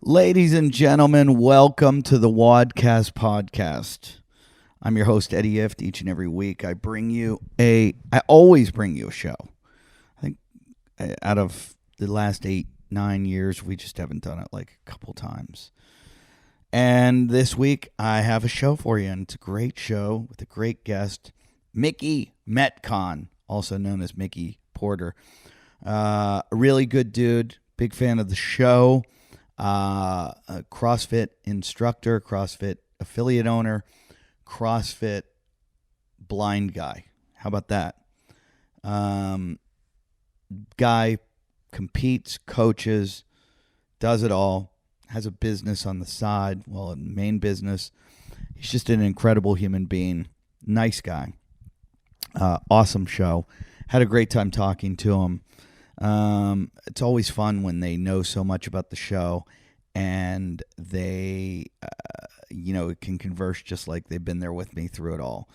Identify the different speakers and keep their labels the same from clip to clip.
Speaker 1: Ladies and gentlemen, welcome to the Wodcast podcast. I'm your host, Eddie Ift. Each and every week, I always bring you a show. I think out of the last 8-9 years, we just haven't done it like a couple times. And this week, I have a show for you, and it's a great show with a great guest, Mickey Metcon, also known as Mickey Porter. A really good dude, big fan of the show. A CrossFit instructor, CrossFit affiliate owner, CrossFit blind guy. How about that? Guy competes, coaches, does it all, has a business on the side, well, a main business. He's just an incredible human being. Nice guy. Awesome show. Had a great time talking to him. It's always fun when they know so much about the show and they, can converse just like they've been there with me through it all.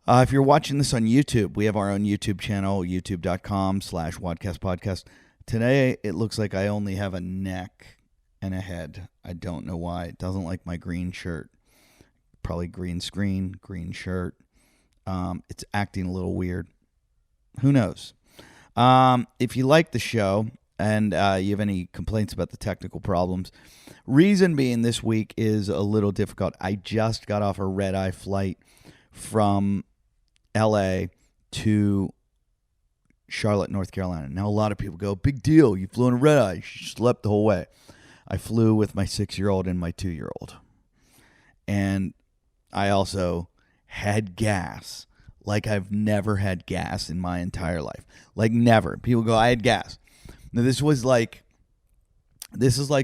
Speaker 1: If you're watching this on YouTube, we have our own YouTube channel, youtube.com/Wodcast podcast. Today, it looks like I only have a neck and a head. I don't know why. It doesn't like my green shirt. Probably green screen, green shirt. It's acting a little weird. Who knows? If you like the show and you have any complaints about the technical problems, reason being this week is a little difficult. I just got off a red-eye flight from L.A. to Charlotte, North Carolina. Now, a lot of people go, big deal, you flew in a red-eye, you slept the whole way. I flew with my 6-year-old and my 2-year-old. And I also had gas. Like I've never had gas in my entire life. Like never. People go, I had gas. Now this is like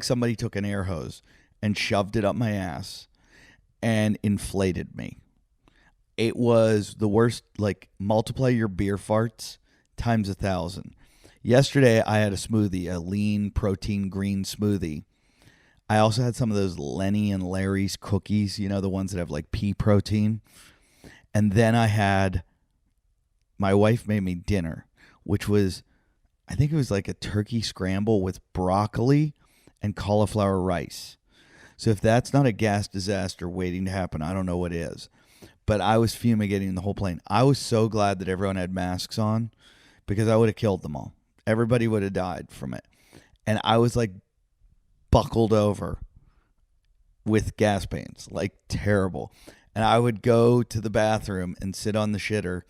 Speaker 1: somebody took an air hose and shoved it up my ass and inflated me. It was the worst. Like multiply your beer farts times 1,000. Yesterday I had a smoothie, a lean protein green smoothie. I also had some of those Lenny and Larry's cookies, the ones that have like pea protein. And then my wife made me dinner, which was, I think it was like a turkey scramble with broccoli and cauliflower rice. So if that's not a gas disaster waiting to happen, I don't know what is. But I was fumigating the whole plane. I was so glad that everyone had masks on because I would have killed them all. Everybody would have died from it. And I was like buckled over with gas pains, like terrible. And I would go to the bathroom and sit on the shitter,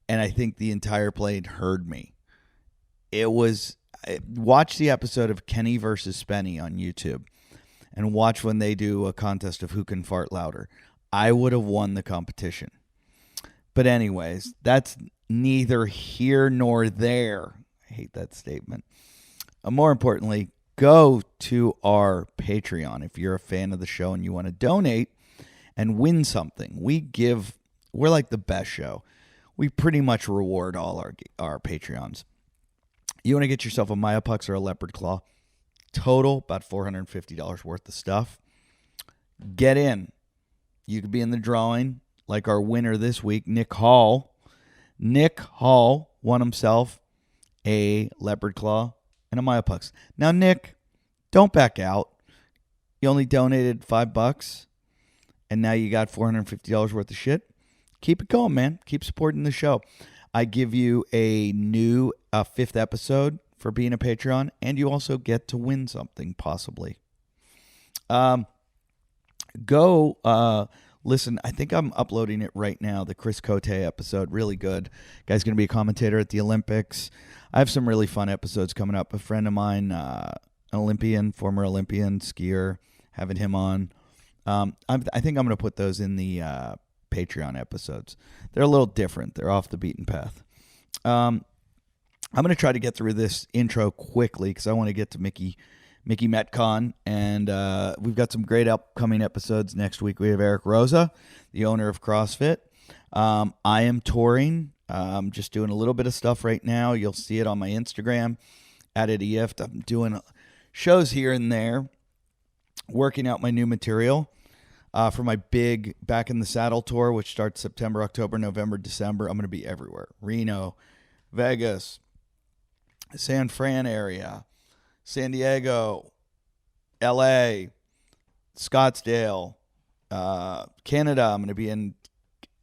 Speaker 1: and I think the entire plane heard me. Watch the episode of Kenny versus Spenny on YouTube, and watch when they do a contest of who can fart louder. I would have won the competition. But anyways, that's neither here nor there. I hate that statement. More importantly, go to our Patreon if you're a fan of the show and you want to donate and win something. We're like the best show. We pretty much reward all our Patreons. You want to get yourself a Myopux or a Leopard Claw. Total, about $450 worth of stuff. Get in. You could be in the drawing, like our winner this week, Nick Hall. Nick Hall won himself a Leopard Claw and a Myopux. Now, Nick, don't back out. You only donated $5. And now you got $450 worth of shit. Keep it going, man. Keep supporting the show. I give you a new 5th episode for being a Patreon, and you also get to win something, possibly. Go listen. I think I'm uploading it right now, the Chris Cote episode. Really good. Guy's going to be a commentator at the Olympics. I have some really fun episodes coming up. A friend of mine, an former Olympian skier, having him on. I think I'm going to put those in the Patreon episodes. They're a little different. They're off the beaten path. I'm going to try to get through this intro quickly because I want to get to Mickey Metcon, and we've got some great upcoming episodes next week. We have Eric Rosa, the owner of CrossFit. I am touring. I'm just doing a little bit of stuff right now. You'll see it on my Instagram, @EDIFT. I'm doing shows here and there, working out my new material. For my big Back in the Saddle tour, which starts September, October, November, December. I'm going to be everywhere. Reno, Vegas, San Fran area, San Diego, LA, Scottsdale, Canada. I'm going to be in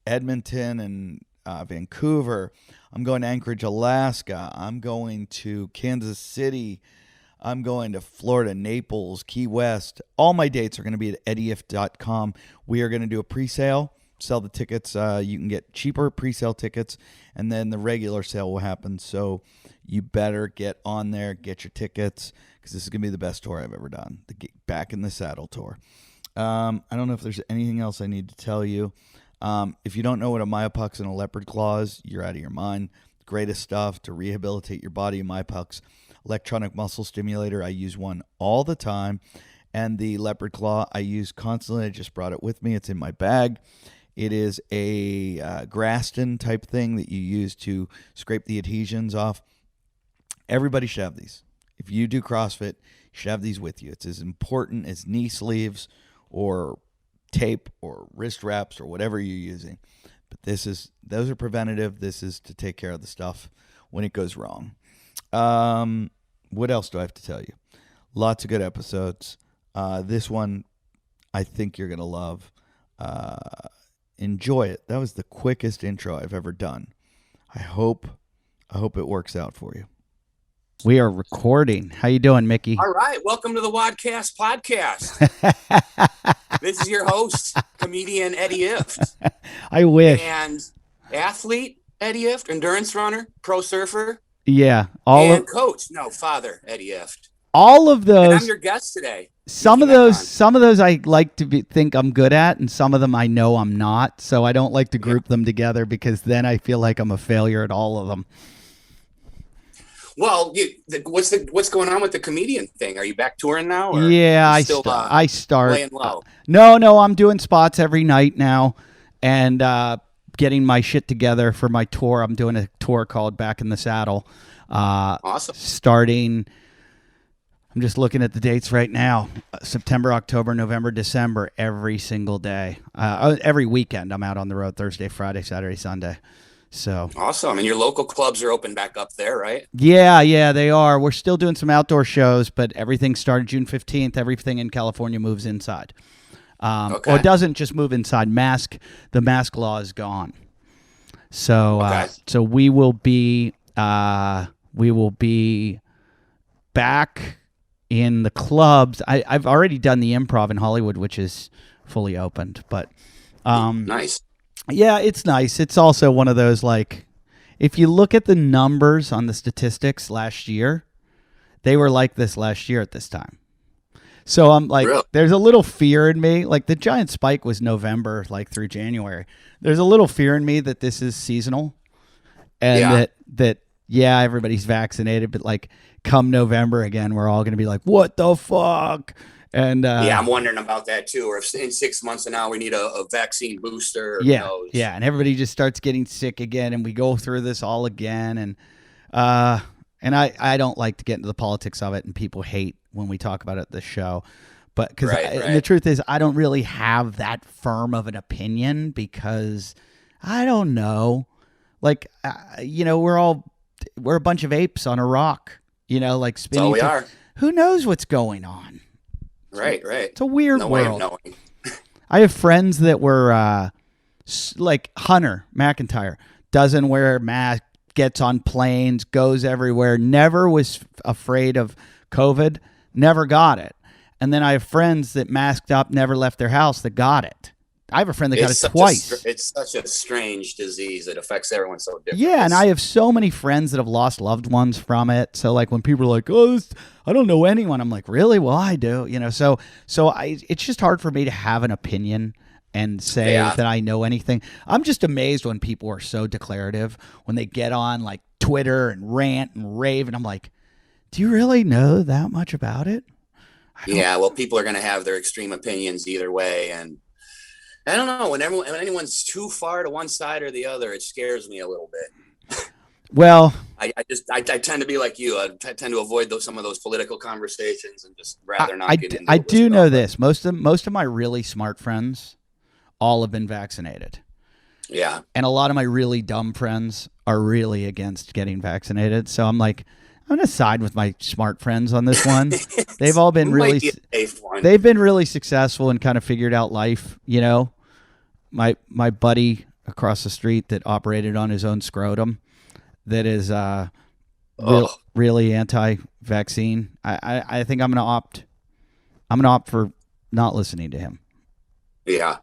Speaker 1: Edmonton and Vancouver. I'm going to Anchorage, Alaska. I'm going to Kansas City. I'm going to Florida, Naples, Key West. All my dates are going to be at eddief.com. We are going to do a pre-sale, sell the tickets. You can get cheaper pre-sale tickets, and then the regular sale will happen. So you better get on there, get your tickets, because this is going to be the best tour I've ever done, the Back in the Saddle tour. I don't know if there's anything else I need to tell you. If you don't know what a myopux and a leopard claw is, you're out of your mind. Greatest stuff to rehabilitate your body. Myopux electronic muscle stimulator. I use one all the time. And the leopard claw I use constantly. I just brought it with me. It's in my bag. It is a Graston type thing that you use to scrape the adhesions off. Everybody should have these. If you do CrossFit, you should have these with you. It's as important as knee sleeves or tape or wrist wraps or whatever you're using. But those are preventative. This is to take care of the stuff when it goes wrong. What else do I have to tell you? Lots of good episodes. This one I think you're going to love. Enjoy it. That was the quickest intro I've ever done. I hope it works out for you. We are recording. How you doing, Mickey?
Speaker 2: All right. Welcome to the Wodcast podcast. This is your host, comedian Eddie Ift.
Speaker 1: I wish.
Speaker 2: And athlete Eddie Ift, endurance runner, pro surfer.
Speaker 1: Yeah.
Speaker 2: Father Eddie Ift.
Speaker 1: All of those.
Speaker 2: And I'm your guest today.
Speaker 1: Some of those I like to think I'm good at, and some of them I know I'm not. So I don't like to group them together, because then I feel like I'm a failure at all of them.
Speaker 2: Well, what's going on with the comedian thing? Are you back touring now? Or
Speaker 1: yeah, I start
Speaker 2: laying low.
Speaker 1: No, I'm doing spots every night now, and getting my shit together for my tour. I'm doing a tour called Back in the Saddle.
Speaker 2: Awesome.
Speaker 1: Starting, I'm just looking at the dates right now. September, October, November, December, every single day. Every weekend I'm out on the road, Thursday, Friday, Saturday, Sunday. So
Speaker 2: awesome. And your local clubs are open back up there, right?
Speaker 1: Yeah, they are. We're still doing some outdoor shows, but everything started June 15th. Everything in California moves inside. Or it doesn't just move inside. The mask law is gone. So so we will be back in the clubs. I've already done the Improv in Hollywood, which is fully opened, but
Speaker 2: nice.
Speaker 1: Yeah, it's nice. It's also one of those, like, if you look at the numbers on the statistics last year, they were like this last year at this time. So I'm like, really? There's a little fear in me. Like, the giant spike was November, like through January. There's a little fear in me that this is seasonal, and that everybody's vaccinated, but like come November again, we're all going to be like, what the fuck? And
Speaker 2: I'm wondering about that too. Or if in 6 months from now we need a vaccine booster.
Speaker 1: Yeah, and everybody just starts getting sick again, and we go through this all again. And I don't like to get into the politics of it, and people hate when we talk about it at this show. But because the truth is, I don't really have that firm of an opinion, because I don't know. Like, we're a bunch of apes on a rock. Like spinning.
Speaker 2: So we are.
Speaker 1: Who knows what's going on?
Speaker 2: Right.
Speaker 1: It's a weird world.
Speaker 2: Way of knowing.
Speaker 1: I have friends that were like Hunter McIntyre, doesn't wear a mask, gets on planes, goes everywhere, never was afraid of COVID, never got it. And then I have friends that masked up, never left their house, that got it. I have a friend that got it twice.
Speaker 2: It's such a strange disease. It affects everyone so differently.
Speaker 1: Yeah, and I have so many friends that have lost loved ones from it. So like when people are like, "Oh, I don't know anyone," I'm like, "Really? Well, I do." So it's just hard for me to have an opinion and say that I know anything. I'm just amazed when people are so declarative, when they get on like Twitter and rant and rave, and I'm like, "Do you really know that much about it?"
Speaker 2: Yeah, well, people are going to have their extreme opinions either way, and I don't know, when anyone's too far to one side or the other, it scares me a little bit.
Speaker 1: Well,
Speaker 2: I tend to be like you. I tend to avoid some of those political conversations and just rather not get into it.
Speaker 1: I do know this. Most of my really smart friends all have been vaccinated.
Speaker 2: Yeah.
Speaker 1: And a lot of my really dumb friends are really against getting vaccinated. So I'm like, I'm gonna side with my smart friends on this one. They've all been
Speaker 2: Might be a safe one.
Speaker 1: they've been really successful and kind of figured out life. My buddy across the street that operated on his own scrotum, that is really anti-vaccine. I think I'm gonna opt for not listening to him.
Speaker 2: Yeah.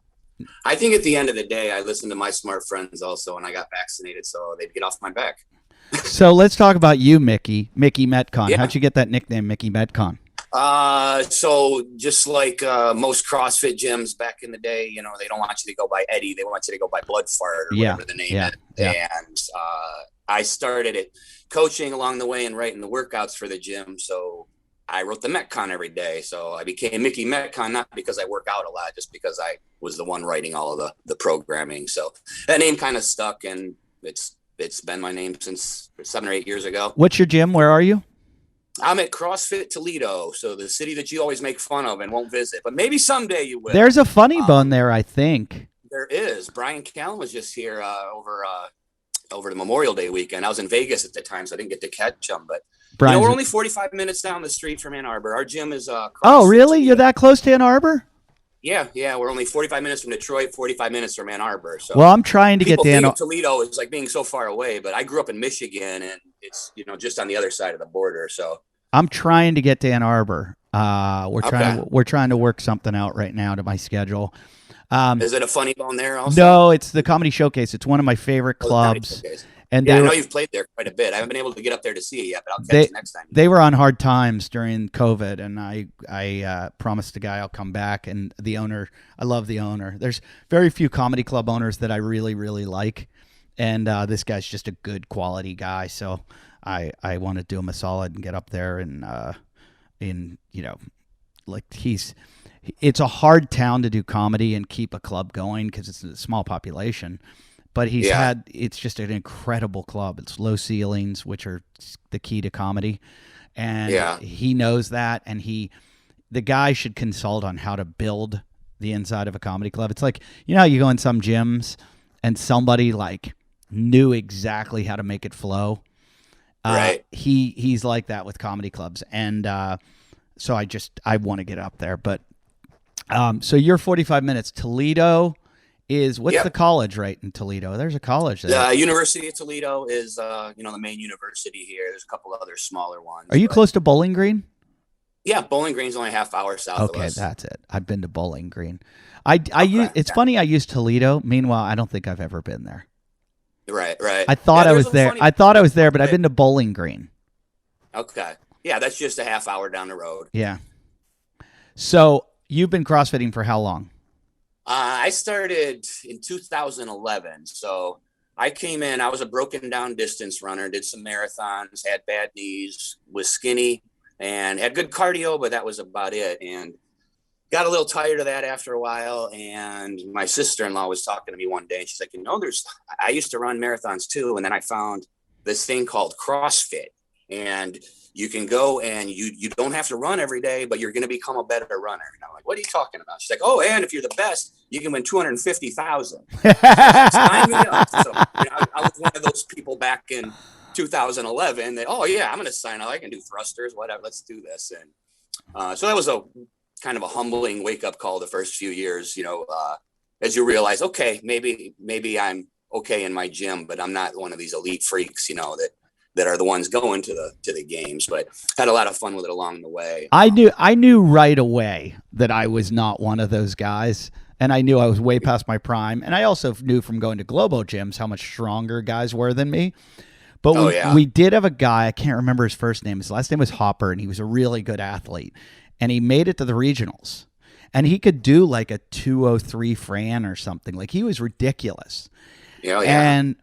Speaker 2: I think at the end of the day, I listened to my smart friends also, and I got vaccinated, so they'd get off my back.
Speaker 1: So let's talk about you, Mickey Metcon.
Speaker 2: Yeah.
Speaker 1: How'd you get that nickname, Mickey Metcon?
Speaker 2: So just like most CrossFit gyms back in the day, they don't want you to go by Eddie. They want you to go by Blood Fart or whatever the name is.
Speaker 1: Yeah.
Speaker 2: And I started it coaching along the way and writing the workouts for the gym. So I wrote the Metcon every day. So I became Mickey Metcon, not because I work out a lot, just because I was the one writing all of the programming. So that name kind of stuck, and it's been my name since 7 or 8 years ago.
Speaker 1: What's your gym? Where are you?
Speaker 2: I'm at CrossFit Toledo, so the city that you always make fun of and won't visit, but maybe someday you will.
Speaker 1: There's a funny bone there, I think.
Speaker 2: There is. Brian Callen was just here over the Memorial Day weekend. I was in Vegas at the time, so I didn't get to catch him. But we're only 45 minutes down the street from Ann Arbor. Our gym is
Speaker 1: Oh, really? You're that close to Ann Arbor?
Speaker 2: Yeah. We're only 45 minutes from Detroit, 45 minutes from Ann Arbor. So
Speaker 1: well, I'm trying to get to Ann Arbor.
Speaker 2: Toledo is like being so far away, but I grew up in Michigan, and it's just on the other side of the border. So
Speaker 1: I'm trying to get to Ann Arbor. We're trying to work something out right now to my schedule.
Speaker 2: Is it a funny bone there also?
Speaker 1: No, it's the Comedy Showcase. It's one of my favorite clubs.
Speaker 2: And I know you've played there quite a bit. I haven't been able to get up there to see it yet, but I'll catch you next time.
Speaker 1: They were on hard times during COVID, and I promised the guy I'll come back. And the owner, I love the owner. There's very few comedy club owners that I really, really like, and this guy's just a good quality guy. So I want to do him a solid and get up there and it's a hard town to do comedy and keep a club going because it's a small population. But it's just an incredible club. It's low ceilings, which are the key to comedy. And he knows that. And the guy should consult on how to build the inside of a comedy club. It's like, how you go in some gyms and somebody like knew exactly how to make it flow.
Speaker 2: Right.
Speaker 1: He's like that with comedy clubs. And so I want to get up there. But so you're 45 minutes. Toledo is what's the college right in Toledo? There's a college there.
Speaker 2: The University of Toledo is the main university here. There's a couple of other smaller ones.
Speaker 1: Are you close to Bowling Green?
Speaker 2: Yeah, Bowling Green's only a half hour south of us.
Speaker 1: Okay, that's it. I've been to Bowling Green. It's funny I use Toledo. Meanwhile, I don't think I've ever been there.
Speaker 2: Right.
Speaker 1: I thought I was there. I thought I was there, but I've been to Bowling Green.
Speaker 2: Okay. Yeah, that's just a half hour down the road.
Speaker 1: Yeah. So you've been CrossFitting for how long?
Speaker 2: I started in 2011. So I came in, I was a broken down distance runner, did some marathons, had bad knees, was skinny, and had good cardio, but that was about it. And got a little tired of that after a while. And my sister-in-law was talking to me one day, and she's like, I used to run marathons too. And then I found this thing called CrossFit, and you can go and you don't have to run every day, but you're going to become a better runner. And I'm like, what are you talking about? She's like, oh, and if you're the best, you can win 250,000. Sign me up. So, I was one of those people back in 2011 that, oh yeah, I'm going to sign up. I can do thrusters, whatever. Let's do this. And so that was a kind of a humbling wake up call the first few years, as you realize, okay, maybe I'm okay in my gym, but I'm not one of these elite freaks, that are the ones going to the games, but had a lot of fun with it along the way.
Speaker 1: I knew right away that I was not one of those guys, and I knew I was way past my prime. And I also knew from going to Globo gyms how much stronger guys were than me. But we did have a guy, I can't remember his first name. His last name was Hopper, and he was a really good athlete. And he made it to the regionals. And he could do like a 203 Fran or something. Like, he was ridiculous.
Speaker 2: Yeah.
Speaker 1: And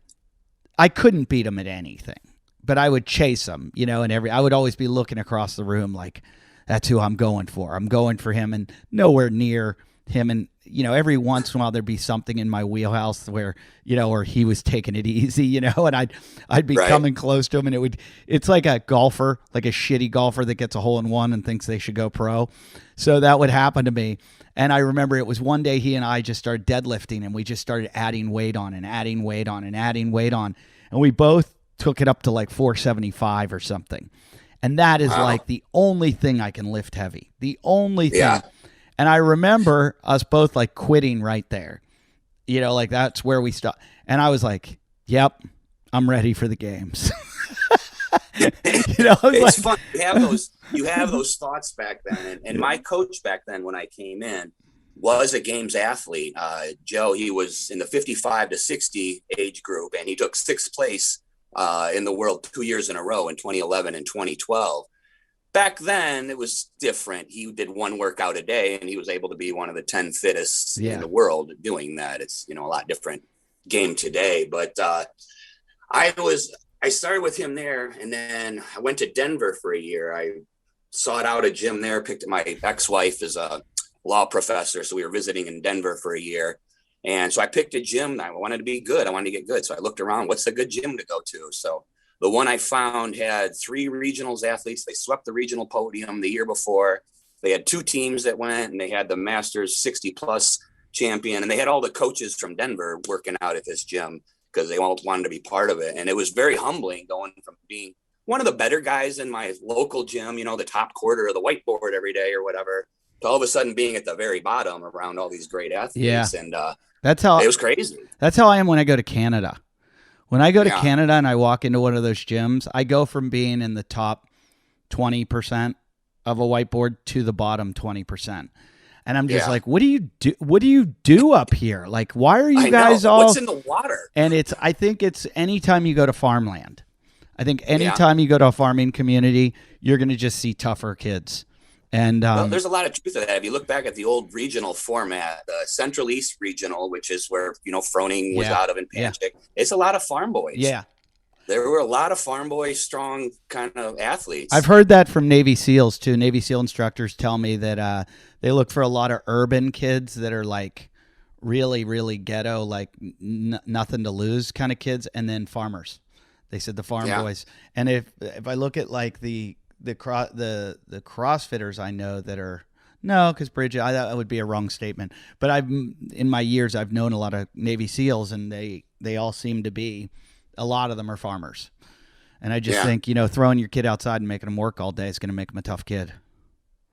Speaker 1: I couldn't beat him at anything. But I would chase him, and I would always be looking across the room like, that's who I'm going for. I'm going for him, and nowhere near him. And, every once in a while there'd be something in my wheelhouse where, or he was taking it easy, and I'd be coming close to him, and it's like a golfer, like a shitty golfer that gets a hole in one and thinks they should go pro. So that would happen to me. And I remember it was one day he and I just started deadlifting, and we just started adding weight on and adding weight on and adding weight on. And we both took it up to like 475 or something. And that is
Speaker 2: Wow.
Speaker 1: like the only thing I can lift heavy. The only thing.
Speaker 2: Yeah.
Speaker 1: And I remember us both like quitting right there. You know, like that's where we stopped. And I was like, yep, I'm ready for the games. You know,
Speaker 2: It's fun. You have those thoughts back then. And my coach back then, when I came in, was a games athlete. Joe, he was in the 55 to 60 age group, and he took sixth place in the world 2 years in a row in 2011 and 2012. Back then, it was different. He did one workout a day, and he was able to be one of the 10 fittest in the world doing that. It's, you know, a lot different game today. But I started with him there, and then I went to Denver for a year. I sought out a gym there, my ex-wife is a law professor, so we were visiting in Denver for a year. And so I picked a gym. I wanted to be good. I wanted to get good. So I looked around, what's a good gym to go to? So the one I found had 3 regionals athletes. They swept the regional podium the year before. They had 2 teams that went, and they had the Masters 60-plus champion. And they had all the coaches from Denver working out at this gym because they all wanted to be part of it. And it was very humbling going from being one of the better guys in my local gym, you know, the top quarter of the whiteboard every day or whatever, to all of a sudden being at the very bottom around all these great athletes.
Speaker 1: Yeah.
Speaker 2: And
Speaker 1: that's how
Speaker 2: it was crazy.
Speaker 1: That's how I am when I go to Canada. When I go to Canada and I walk into one of those gyms, I go from being in the top 20% of a whiteboard to the bottom 20%. And I'm just like, what do you do? What do you do up here? Like, why are you guys all?
Speaker 2: What's in the water?
Speaker 1: And I think it's anytime you go to farmland. I think anytime you go to a farming community, you're going to just see tougher kids. And
Speaker 2: well, there's a lot of truth to that. If you look back at the old regional format, the Central East Regional, which is where, you know, Froning was out of in Panchik, it's a lot of farm boys.
Speaker 1: Yeah.
Speaker 2: There were a lot of farm boy, strong kind of athletes.
Speaker 1: I've heard that from Navy SEALs too. Navy SEAL instructors tell me that they look for a lot of urban kids that are like really, really ghetto, like nothing to lose kind of kids, and then farmers. They said the farm boys. And if I look at like the CrossFitters I know that are because Bridget, that would be a wrong statement. But in my years I've known a lot of Navy SEALs, and they all seem to be. A lot of them are farmers. And I just think, you know, throwing your kid outside and making them work all day is going to make them a tough kid.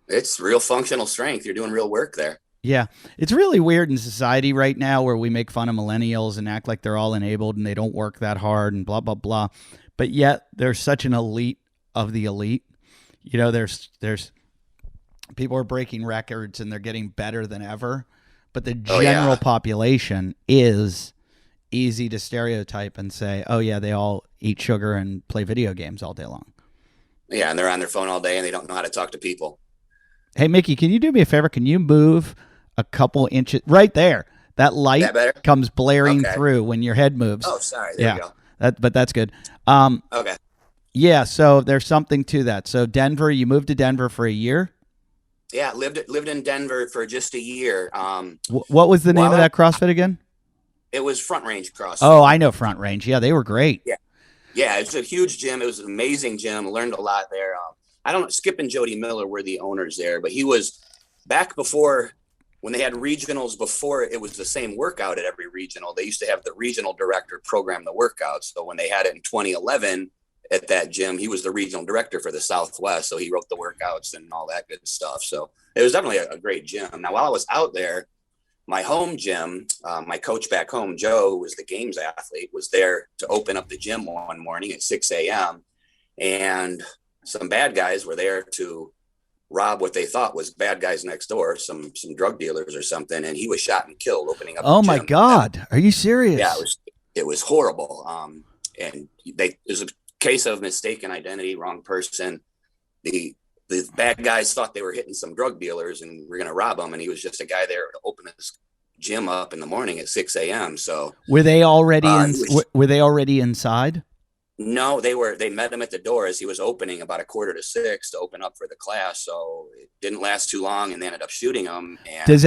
Speaker 2: It's real functional strength. You're doing real work there.
Speaker 1: Yeah. It's really weird in society right now where we make fun of millennials and act like they're all enabled and they don't work that hard and blah, blah, blah. But yet there's such an elite of the elite. You know, there's people are breaking records and they're getting better than ever. But the general population is easy to stereotype and say, oh yeah, they all eat sugar and play video games all day long.
Speaker 2: Yeah, and they're on their phone all day and they don't know how to talk to people.
Speaker 1: Hey Mickey, can you do me a favor? Can you move a couple inches right there? That light comes blaring through when your head moves.
Speaker 2: Oh, sorry. There you go.
Speaker 1: But that's good.
Speaker 2: Okay.
Speaker 1: Yeah, so there's something to that. So Denver, you moved to Denver for a year?
Speaker 2: Yeah, lived in Denver for just a year.
Speaker 1: What was the name of that CrossFit again?
Speaker 2: It was Front Range CrossFit.
Speaker 1: Oh, I know Front Range. Yeah, they were great.
Speaker 2: Yeah, it's a huge gym. It was an amazing gym. Learned a lot there. I don't know. Skip and Jody Miller were the owners there, but he was back before when they had regionals. Before it was the same workout at every regional. They used to have the regional director program the workouts. So when they had it in 2011 at that gym, he was the regional director for the Southwest. So he wrote the workouts and all that good stuff. So it was definitely a great gym. Now, while I was out there, my home gym, my coach back home, Joe, who was the games athlete, was there to open up the gym one morning at 6 a.m. And some bad guys were there to rob what they thought was bad guys next door, some drug dealers or something. And he was shot and killed opening up the gym.
Speaker 1: My God. Are you serious?
Speaker 2: Yeah, it was horrible. And it was a case of mistaken identity, wrong person. The bad guys thought they were hitting some drug dealers and were going to rob them. And he was just a guy there to open his gym up in the morning at 6 a.m. So
Speaker 1: were they already were they already inside?
Speaker 2: No, they met him at the door as he was opening about 5:45 to open up for the class. So it didn't last too long and they ended up shooting him. And
Speaker 1: does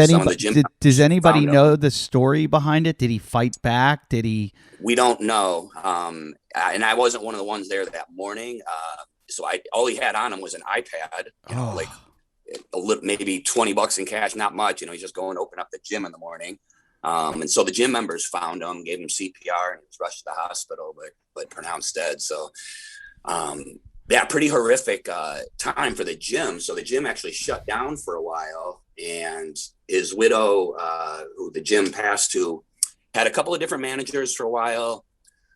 Speaker 1: anybody know the story behind it? Did he fight back? We
Speaker 2: don't know. And I wasn't one of the ones there that morning. So all he had on him was an iPad, like maybe $20 in cash, not much. He's just going to open up the gym in the morning. And so the gym members found him, gave him CPR, and he was rushed to the hospital, but pronounced dead. So yeah, pretty horrific time for the gym. So the gym actually shut down for a while, and his widow, who the gym passed to, had a couple of different managers for a while.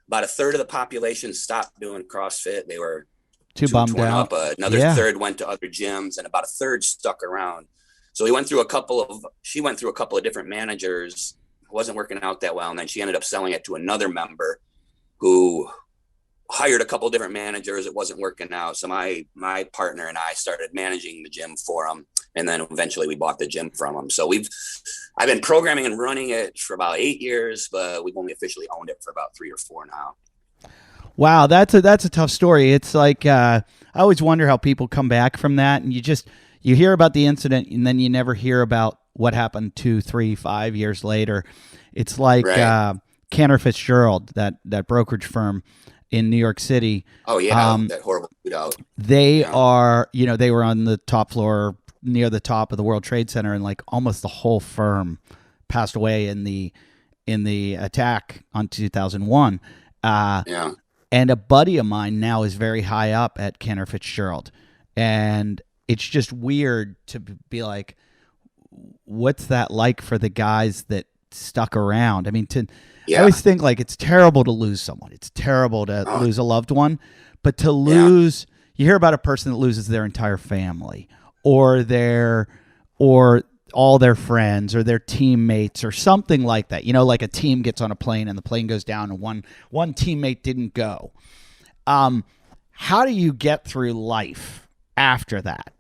Speaker 2: About a third of the population stopped doing CrossFit. They were
Speaker 1: Too
Speaker 2: too
Speaker 1: bummed
Speaker 2: torn
Speaker 1: out.
Speaker 2: up. Another
Speaker 1: Yeah.
Speaker 2: third went to other gyms, and about a third stuck around. So she went through a couple of different managers. It wasn't working out that well, and then she ended up selling it to another member who hired a couple of different managers. It wasn't working out. So my partner and I started managing the gym for him. And then eventually we bought the gym from him. So I've been programming and running it for about 8 years, but we've only officially owned it for about 3 or 4 now.
Speaker 1: Wow, that's a tough story. It's like I always wonder how people come back from that, and you hear about the incident, and then you never hear about what happened 2, 3, 5 years later. It's like
Speaker 2: Right.
Speaker 1: Cantor Fitzgerald, that brokerage firm in New York City.
Speaker 2: Oh yeah, that horrible shootout.
Speaker 1: They
Speaker 2: Yeah.
Speaker 1: are, they were on the top floor near the top of the World Trade Center, and like almost the whole firm passed away in the attack on 2001.
Speaker 2: Yeah.
Speaker 1: And a buddy of mine now is very high up at Cantor Fitzgerald. And it's just weird to be like, what's that like for the guys that stuck around? I mean, I
Speaker 2: Yeah.
Speaker 1: always think like it's terrible to lose someone. It's terrible to lose a loved one. But to lose, you hear about a person that loses their entire family or all their friends or their teammates or something like that. Like a team gets on a plane and the plane goes down and one teammate didn't go. How do you get through life after that?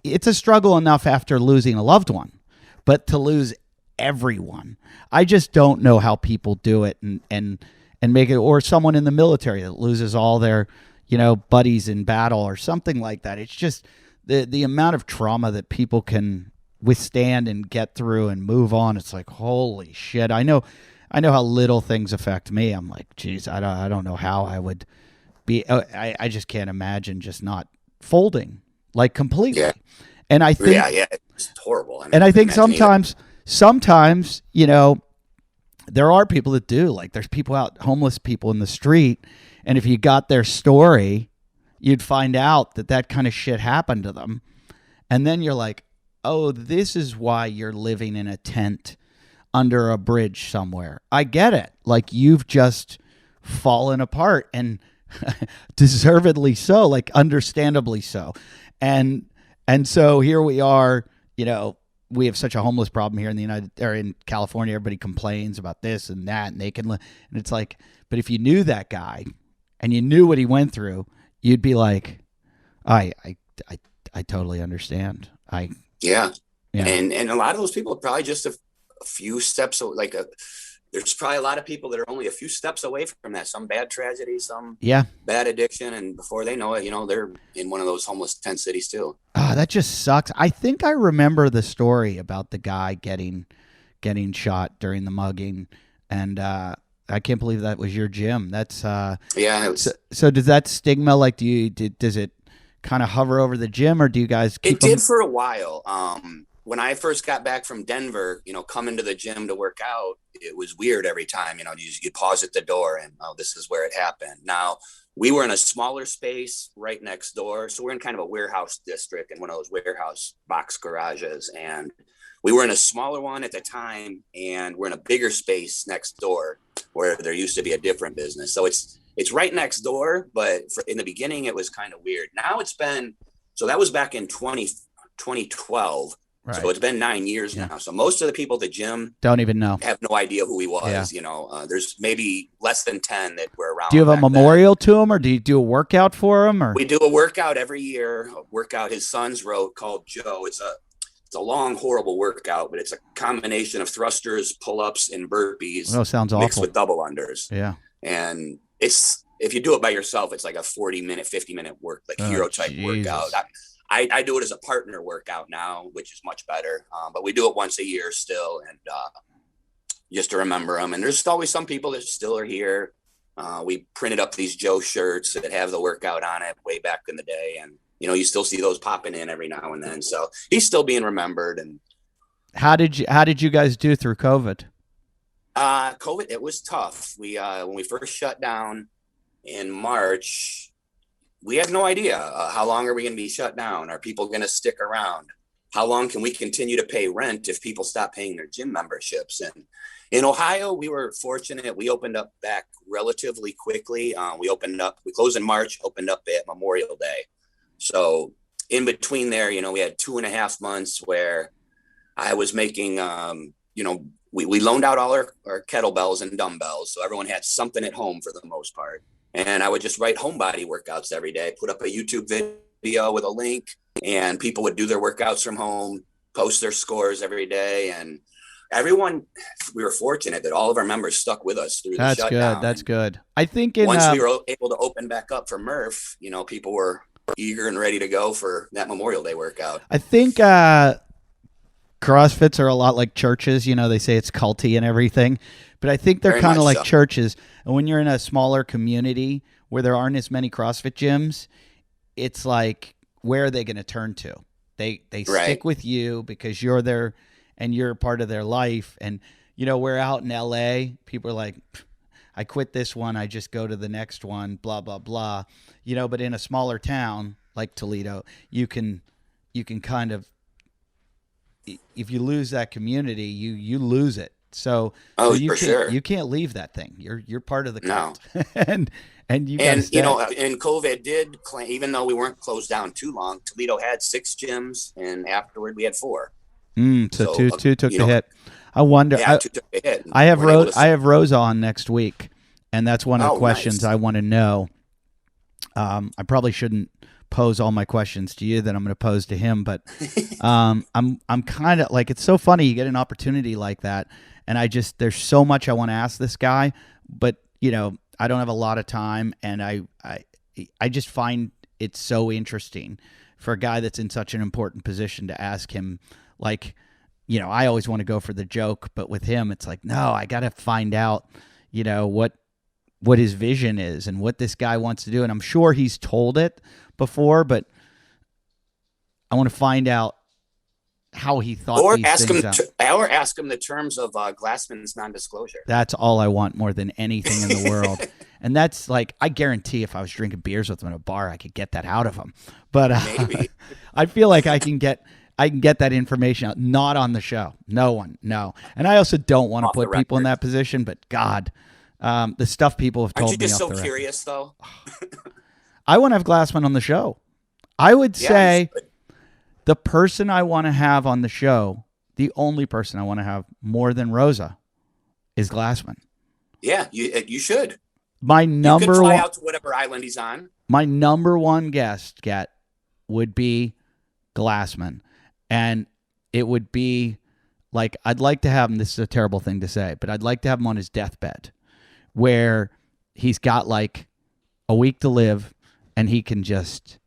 Speaker 1: It's a struggle enough after losing a loved one, but to lose everyone, I just don't know how people do it and make it, or someone in the military that loses all their, buddies in battle or something like that. It's just the amount of trauma that people can withstand and get through and move on. It's like, holy shit. I know how little things affect me. I'm like, geez, I don't know how I would be. I just can't imagine just not folding like completely.
Speaker 2: Yeah.
Speaker 1: And I think,
Speaker 2: It's horrible.
Speaker 1: and I think sometimes, there are people that do. Like there's people out, homeless people in the street, and if you got their story, you'd find out that kind of shit happened to them. And then you're like, oh, this is why you're living in a tent under a bridge somewhere. I get it. Like you've just fallen apart, and deservedly so, like understandably so. And so here we are, we have such a homeless problem here in California. Everybody complains about this and that, and and it's like, but if you knew that guy and you knew what he went through, you'd be like, I totally understand.
Speaker 2: Yeah. And a lot of those people are probably just a few steps, there's probably a lot of people that are only a few steps away from that, some bad tragedy, some bad addiction. And before they know it, they're in one of those homeless tent cities too.
Speaker 1: That just sucks. I think I remember the story about the guy getting shot during the mugging. And, I can't believe that was your gym. That's So does that stigma, like, does it kind of hover over the gym, or do you guys keep
Speaker 2: It did for a while. When I first got back from Denver, coming to the gym to work out, it was weird every time. You pause at the door and, oh, this is where it happened. Now, we were in a smaller space right next door. So we're in kind of a warehouse district in one of those warehouse box garages. And we were in a smaller one at the time, and we're in a bigger space next door where there used to be a different business. So it's right next door, but in the beginning, it was kind of weird. Now so that was back in 2012. Right. So it's been 9 years now. So most of the people at the gym
Speaker 1: don't even know,
Speaker 2: have no idea who he was. Yeah. There's maybe less than 10 that were around.
Speaker 1: Do you have a memorial to him, or do you do a workout for him? Or
Speaker 2: we do a workout every year. A workout his sons wrote called Joe. It's a long, horrible workout, but it's a combination of thrusters, pull-ups, and burpees.
Speaker 1: Oh, sounds
Speaker 2: mixed
Speaker 1: awful.
Speaker 2: With double unders.
Speaker 1: Yeah.
Speaker 2: And if you do it by yourself, it's like a 40-minute, 50-minute hero type workout. I do it as a partner workout now, which is much better. But we do it once a year still, and just to remember them. And there's always some people that still are here. We printed up these Joe shirts that have the workout on it way back in the day, and you still see those popping in every now and then. So he's still being remembered. And
Speaker 1: how did you guys do through COVID?
Speaker 2: COVID, it was tough. We when we first shut down, in March, we had no idea how long are we going to be shut down? Are people going to stick around? How long can we continue to pay rent if people stop paying their gym memberships? And in Ohio, we were fortunate. We opened up back relatively quickly. We closed in March, opened up at Memorial Day. So in between there, we had 2.5 months where I was making, we loaned out all our kettlebells and dumbbells. So everyone had something at home for the most part. And I would just write home body workouts every day, put up a YouTube video with a link, and people would do their workouts from home, post their scores every day. And we were fortunate that all of our members stuck with us through the shutdown.
Speaker 1: That's good. I think
Speaker 2: once we were able to open back up for Murph, people were eager and ready to go for that Memorial Day workout.
Speaker 1: I think CrossFits are a lot like churches. They say it's culty and everything, but I think they're kind of like churches. And when you're in a smaller community where there aren't as many CrossFit gyms, it's like, where are they going to turn to? They stick with you because you're there and you're part of their life. And, we're out in LA. People are like, I quit this one. I just go to the next one, blah, blah, blah. But in a smaller town like Toledo, you can kind of, if you lose that community, you lose it. So you can't leave that thing. You're part of the cult. No. and
Speaker 2: COVID did claim, even though we weren't closed down too long, Toledo had 6 gyms, and afterward we had 4.
Speaker 1: So two took the hit. I wonder.
Speaker 2: Yeah, 2 took the hit.
Speaker 1: I have Rose on next week, and that's one of the questions I want to know. I probably shouldn't pose all my questions to you that I'm going to pose to him, but I'm kind of like, it's so funny you get an opportunity like that, and there's so much I want to ask this guy, but I don't have a lot of time, and I just find it so interesting for a guy that's in such an important position to ask him. Like, I always want to go for the joke, but with him, it's like, no, I got to find out, what his vision is and what this guy wants to do. And I'm sure he's told it before, but I want to find out how he thought these things out.
Speaker 2: Or ask him the terms of Glassman's non-disclosure.
Speaker 1: That's all I want more than anything in the world. And that's like, I guarantee if I was drinking beers with him in a bar, I could get that out of him. But
Speaker 2: maybe
Speaker 1: I feel like I can get that information out, not on the show. No. And I also don't want to put people in that position, but God, the stuff people have told me.
Speaker 2: Aren't you just so curious, though?
Speaker 1: I want to have Glassman on the show. I would say the person I want to have on the show, the only person I want to have more than Rosa, is Glassman.
Speaker 2: Yeah, you should.
Speaker 1: You could fly
Speaker 2: out to whatever island he's on.
Speaker 1: My number one guest would be Glassman. And it would be like, I'd like to have him, this is a terrible thing to say, but I'd like to have him on his deathbed where he's got like a week to live and he can just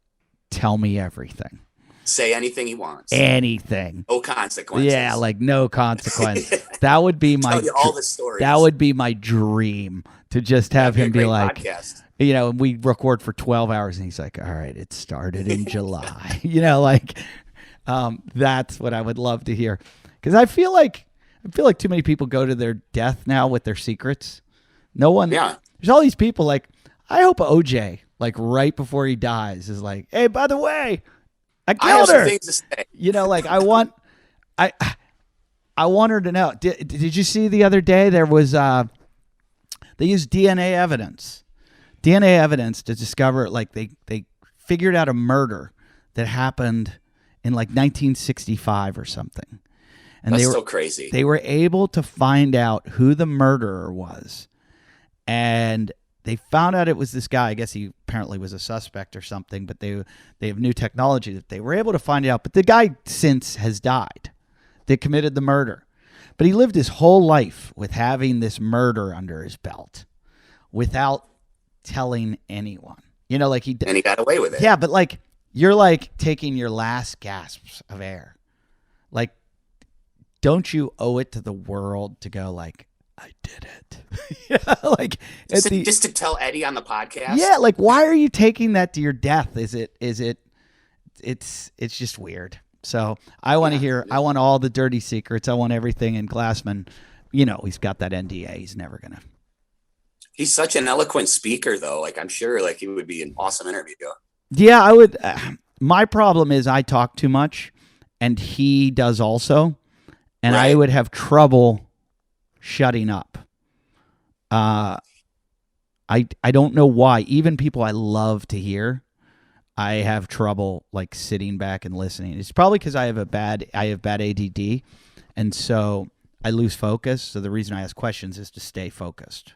Speaker 1: tell me everything.
Speaker 2: Say anything he wants.
Speaker 1: Anything.
Speaker 2: No consequences.
Speaker 1: Yeah, like no consequence. That would be my
Speaker 2: tell you all the stories.
Speaker 1: That would be my dream, to just have him be like,
Speaker 2: podcast.
Speaker 1: We record for 12 hours and he's like, all right, it started in July. That's what I would love to hear. Because I feel like too many people go to their death now with their secrets. No one.
Speaker 2: Yeah.
Speaker 1: There's all these people like, I hope OJ, like right before he dies, is like, hey, by the way, I killed her.
Speaker 2: Some things to say.
Speaker 1: I want her to know. Did you see the other day there was they used DNA evidence to discover, like they figured out a murder that happened in like 1965 or something. And
Speaker 2: That's so crazy.
Speaker 1: They were able to find out who the murderer was. And they found out it was this guy. I guess he apparently was a suspect or something, but they have new technology that they were able to find out. But the guy since has died that committed the murder. But he lived his whole life with having this murder under his belt without telling anyone. And
Speaker 2: he got away with it.
Speaker 1: Yeah, but like, you're like taking your last gasps of air. Like, don't you owe it to the world to go like, I did it? Like
Speaker 2: just to tell Eddie on the podcast.
Speaker 1: Yeah, like, why are you taking that to your death? It's just weird. So I want to hear. I want all the dirty secrets. I want everything. And Glassman, he's got that NDA. He's never gonna.
Speaker 2: He's such an eloquent speaker, though. Like, I'm sure, like, he would be an awesome interview.
Speaker 1: Yeah, I would. My problem is I talk too much, and he does also, and I
Speaker 2: Right.
Speaker 1: would have trouble shutting up. I don't know why. Even people I love to hear, I have trouble like sitting back and listening. It's probably because I have bad ADD, and so I lose focus. So the reason I ask questions is to stay focused.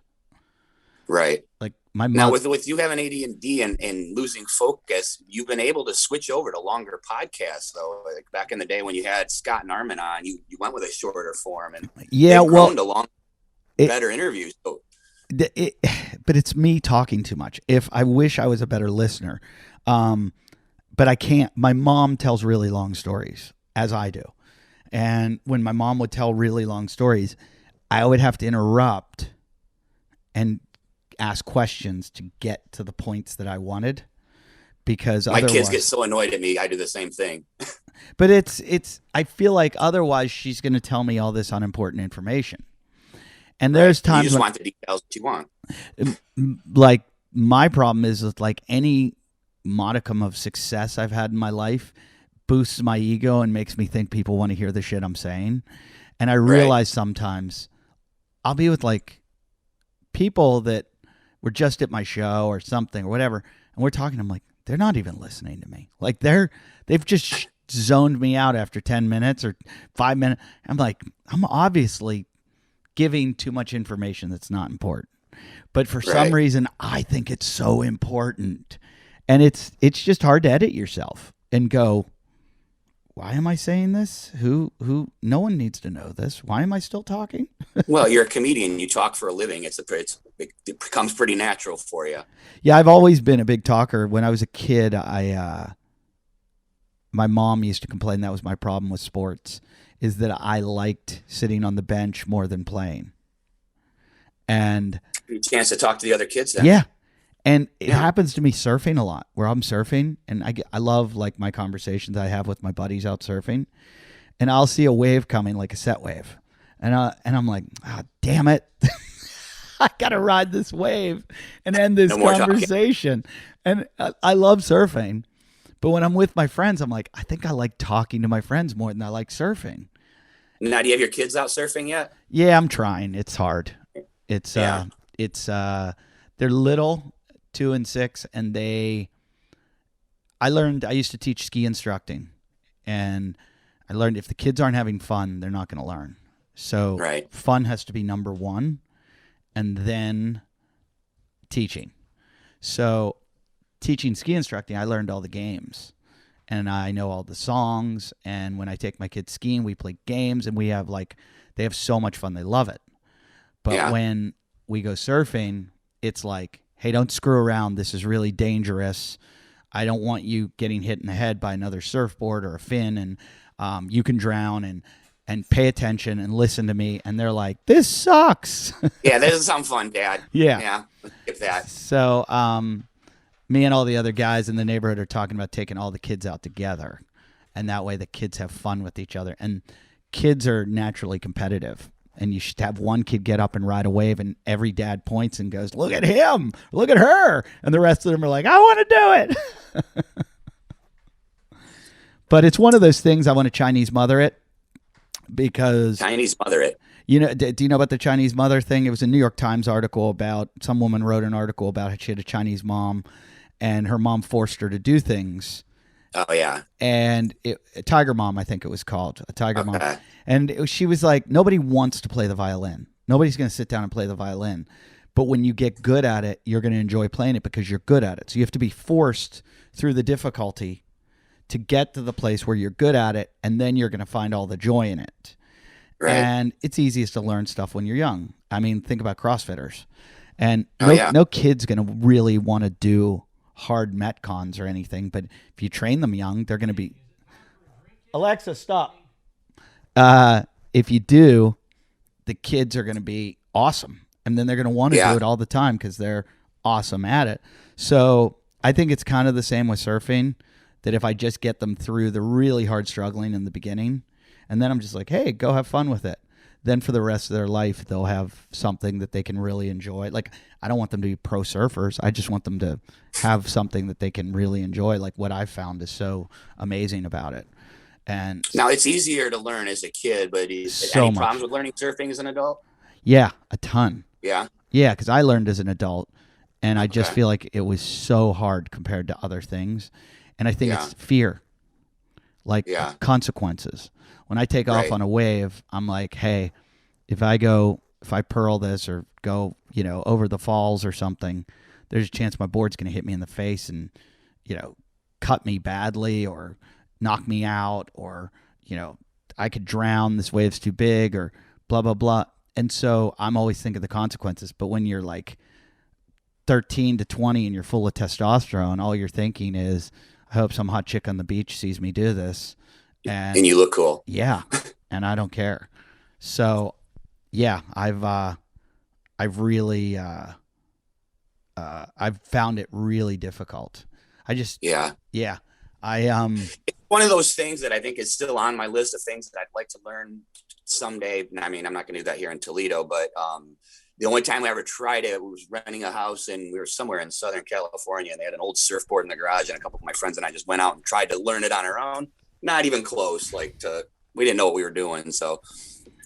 Speaker 2: Right.
Speaker 1: Like my
Speaker 2: Now,
Speaker 1: mother.
Speaker 2: with you having AD&D and losing focus, you've been able to switch over to longer podcasts, though. Like back in the day when you had Scott and Armin on, you went with a shorter form, and
Speaker 1: Yeah,
Speaker 2: they've grown to long, better interviews. So,
Speaker 1: but it's me talking too much. If I wish I was a better listener, but I can't. My mom tells really long stories, as I do, and when my mom would tell really long stories, I would have to interrupt and ask questions to get to the points that I wanted, because
Speaker 2: my
Speaker 1: otherwise,
Speaker 2: kids get so annoyed at me. I do the same thing.
Speaker 1: but it's. I feel like otherwise she's going to tell me all this unimportant information, and there's
Speaker 2: Right. You
Speaker 1: times
Speaker 2: just
Speaker 1: when,
Speaker 2: want the details that you want.
Speaker 1: like my problem is with like any modicum of success I've had in my life boosts my ego and makes me think people want to hear the shit I'm saying. And I realize sometimes I'll be with like people that were just at my show or something or whatever, and we're talking. I'm like, they're not even listening to me. Like they've just zoned me out after 10 minutes or 5 minutes. I'm like, I'm obviously giving too much information that's not important. But for some reason, I think it's so important. And it's just hard to edit yourself and go, why am I saying this? Who no one needs to know this. Why am I still talking?
Speaker 2: Well, you're a comedian. You talk for a living. It becomes pretty natural for you.
Speaker 1: Yeah, I've always been a big talker. When I was a kid, my mom used to complain that was my problem with sports, is that I liked sitting on the bench more than playing. And
Speaker 2: A chance to talk to the other kids then.
Speaker 1: yeah. And it happens to me surfing a lot, where I'm surfing, and I love like my conversations I have with my buddies out surfing, and I'll see a wave coming, like a set wave, and I'm like, ah, damn it, I gotta ride this wave and end this conversation. And I love surfing, but when I'm with my friends, I'm like, I think I like talking to my friends more than I like surfing.
Speaker 2: Now, do you have your kids out surfing yet?
Speaker 1: Yeah, I'm trying. It's hard. It's they're little. 2 and 6, and I used to teach ski instructing, and I learned if the kids aren't having fun, they're not going to learn. So fun has to be number one, and then teaching. So teaching ski instructing, I learned all the games, and I know all the songs, and when I take my kids skiing, we play games, and they have so much fun. They love it. But when we go surfing, it's like, hey, don't screw around. This is really dangerous. I don't want you getting hit in the head by another surfboard or a fin, and you can drown, and pay attention and listen to me. And they're like, this sucks.
Speaker 2: Yeah, this is some fun, Dad.
Speaker 1: Yeah.
Speaker 2: Let's skip that.
Speaker 1: So me and all the other guys in the neighborhood are talking about taking all the kids out together, and that way the kids have fun with each other. And kids are naturally competitive. And you should have one kid get up and ride a wave, and every dad points and goes, look at him, look at her. And the rest of them are like, I want to do it. But it's one of those things I want to Chinese mother it, because...
Speaker 2: Chinese mother it.
Speaker 1: You know, do you know about the Chinese mother thing? It was a New York Times article about, some woman wrote an article about how she had a Chinese mom, and her mom forced her to do things.
Speaker 2: Oh, yeah.
Speaker 1: And Tiger Mom, I think it was called, a Tiger Mom. And she was like, nobody wants to play the violin. Nobody's going to sit down and play the violin. But when you get good at it, you're going to enjoy playing it because you're good at it. So you have to be forced through the difficulty to get to the place where you're good at it, and then you're going to find all the joy in it. Right. And it's easiest to learn stuff when you're young. I mean, think about CrossFitters. And no kid's going to really want to do hard Metcons or anything, but if you train them young, they're going to be... Alexa, stop. If you do, the kids are going to be awesome, and then they're going to want to do it all the time because they're awesome at it. So I think it's kind of the same with surfing, that if I just get them through the really hard struggling in the beginning, and then I'm just like, hey, go have fun with it, then for the rest of their life, they'll have something that they can really enjoy. Like, I don't want them to be pro surfers. I just want them to have something that they can really enjoy. Like what I've found is so amazing about it. And
Speaker 2: now it's easier to learn as a kid, but
Speaker 1: so
Speaker 2: any
Speaker 1: much.
Speaker 2: problems with learning surfing as an adult?
Speaker 1: Yeah, a ton.
Speaker 2: Yeah.
Speaker 1: Yeah, because I learned as an adult, and I just
Speaker 2: Okay.
Speaker 1: feel like it was so hard compared to other things. And I think
Speaker 2: Yeah.
Speaker 1: it's fear, like
Speaker 2: Yeah.
Speaker 1: consequences. When I take off
Speaker 2: Right.
Speaker 1: on a wave, I'm like, hey, if I pearl this or go, over the falls or something, there's a chance my board's going to hit me in the face and, cut me badly or knock me out, or, I could drown. This wave's too big, or blah, blah, blah. And so I'm always thinking the consequences. But when you're like 13 to 20 and you're full of testosterone, all you're thinking is, I hope some hot chick on the beach sees me do this.
Speaker 2: And you look cool.
Speaker 1: Yeah. And I don't care. So yeah, I've really, I've found it really difficult.
Speaker 2: Yeah. It's one of those things that I think is still on my list of things that I'd like to learn someday. I mean, I'm not going to do that here in Toledo, but the only time I ever tried it was renting a house, and we were somewhere in Southern California, and they had an old surfboard in the garage, and a couple of my friends and I just went out and tried to learn it on our own. Not even close. We didn't know what we were doing. So,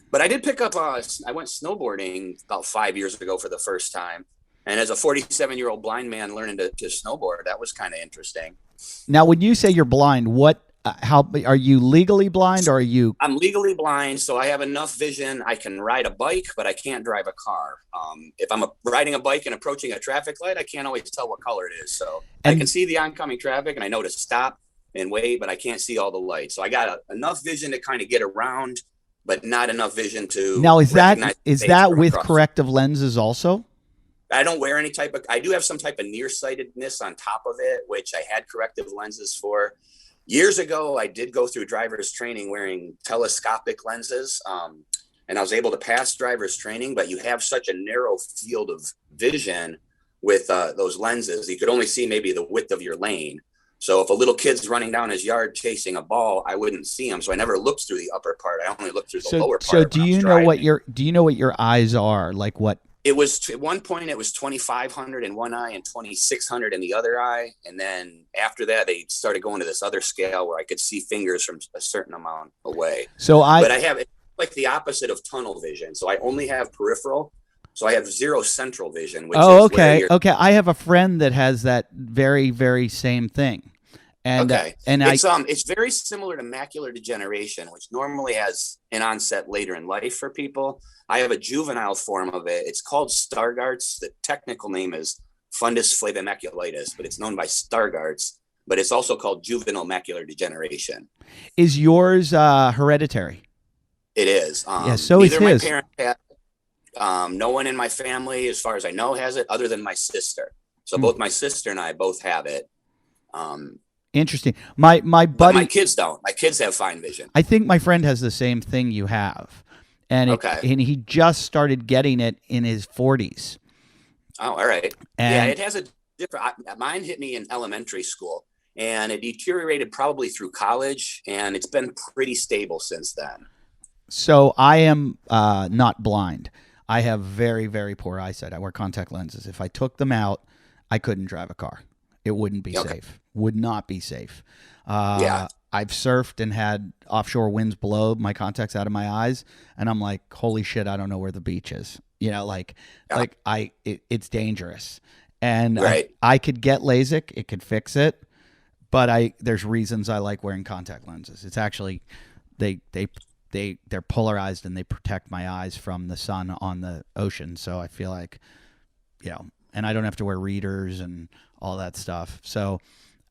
Speaker 2: but I did pick up, I went snowboarding about 5 years ago for the first time. And as a 47-year-old blind man learning to snowboard, that was kind of interesting.
Speaker 1: Now, when you say you're blind, how are you legally blind, or are you?
Speaker 2: I'm legally blind, so I have enough vision. I can ride a bike, but I can't drive a car. If I'm riding a bike and approaching a traffic light, I can't always tell what color it is. So I can see the oncoming traffic, and I know to stop and wait, but I can't see all the lights. So I got enough vision to kind of get around, but not enough vision to.
Speaker 1: Now, is that with corrective lenses also?
Speaker 2: I don't wear any I do have some type of nearsightedness on top of it, which I had corrective lenses for. Years ago, I did go through driver's training wearing telescopic lenses, and I was able to pass driver's training, but you have such a narrow field of vision with those lenses. You could only see maybe the width of your lane. So if a little kid's running down his yard chasing a ball, I wouldn't see him. So I never looked through the upper part. I only looked through the lower part.
Speaker 1: So do you know what your eyes are? Like what?
Speaker 2: It was at one point it was 2,500 in one eye and 2,600 in the other eye. And then after that, they started going to this other scale where I could see fingers from a certain amount away. But I have like the opposite of tunnel vision. So I only have peripheral. So I have zero central vision. Which
Speaker 1: okay. I have a friend that has that very, very same thing. And,
Speaker 2: it's very similar to macular degeneration, which normally has an onset later in life for people. I have a juvenile form of it. It's called Stargardt's. The technical name is fundus flavimaculitis, but it's known by Stargardt's. But it's also called juvenile macular degeneration.
Speaker 1: Is yours hereditary?
Speaker 2: It is.
Speaker 1: So is his.
Speaker 2: My parents have, no one in my family, as far as I know, has it, other than my sister. So both my sister and I both have it.
Speaker 1: Interesting. My buddy.
Speaker 2: But my kids don't. My kids have fine vision.
Speaker 1: I think my friend has the same thing you have, and he just started getting it in his 40s.
Speaker 2: Oh, all right.
Speaker 1: And
Speaker 2: it has a different. Mine hit me in elementary school, and it deteriorated probably through college, and it's been pretty stable since then.
Speaker 1: So I am not blind. I have very, very poor eyesight. I wear contact lenses. If I took them out, I couldn't drive a car. It wouldn't be safe. Would not be safe. I've surfed and had offshore winds blow my contacts out of my eyes, and I'm like, holy shit, I don't know where the beach is. It's dangerous. And I could get LASIK, it could fix it, but there's reasons I like wearing contact lenses. It's actually they're polarized and they protect my eyes from the sun on the ocean. So I feel like, and I don't have to wear readers and all that stuff. So,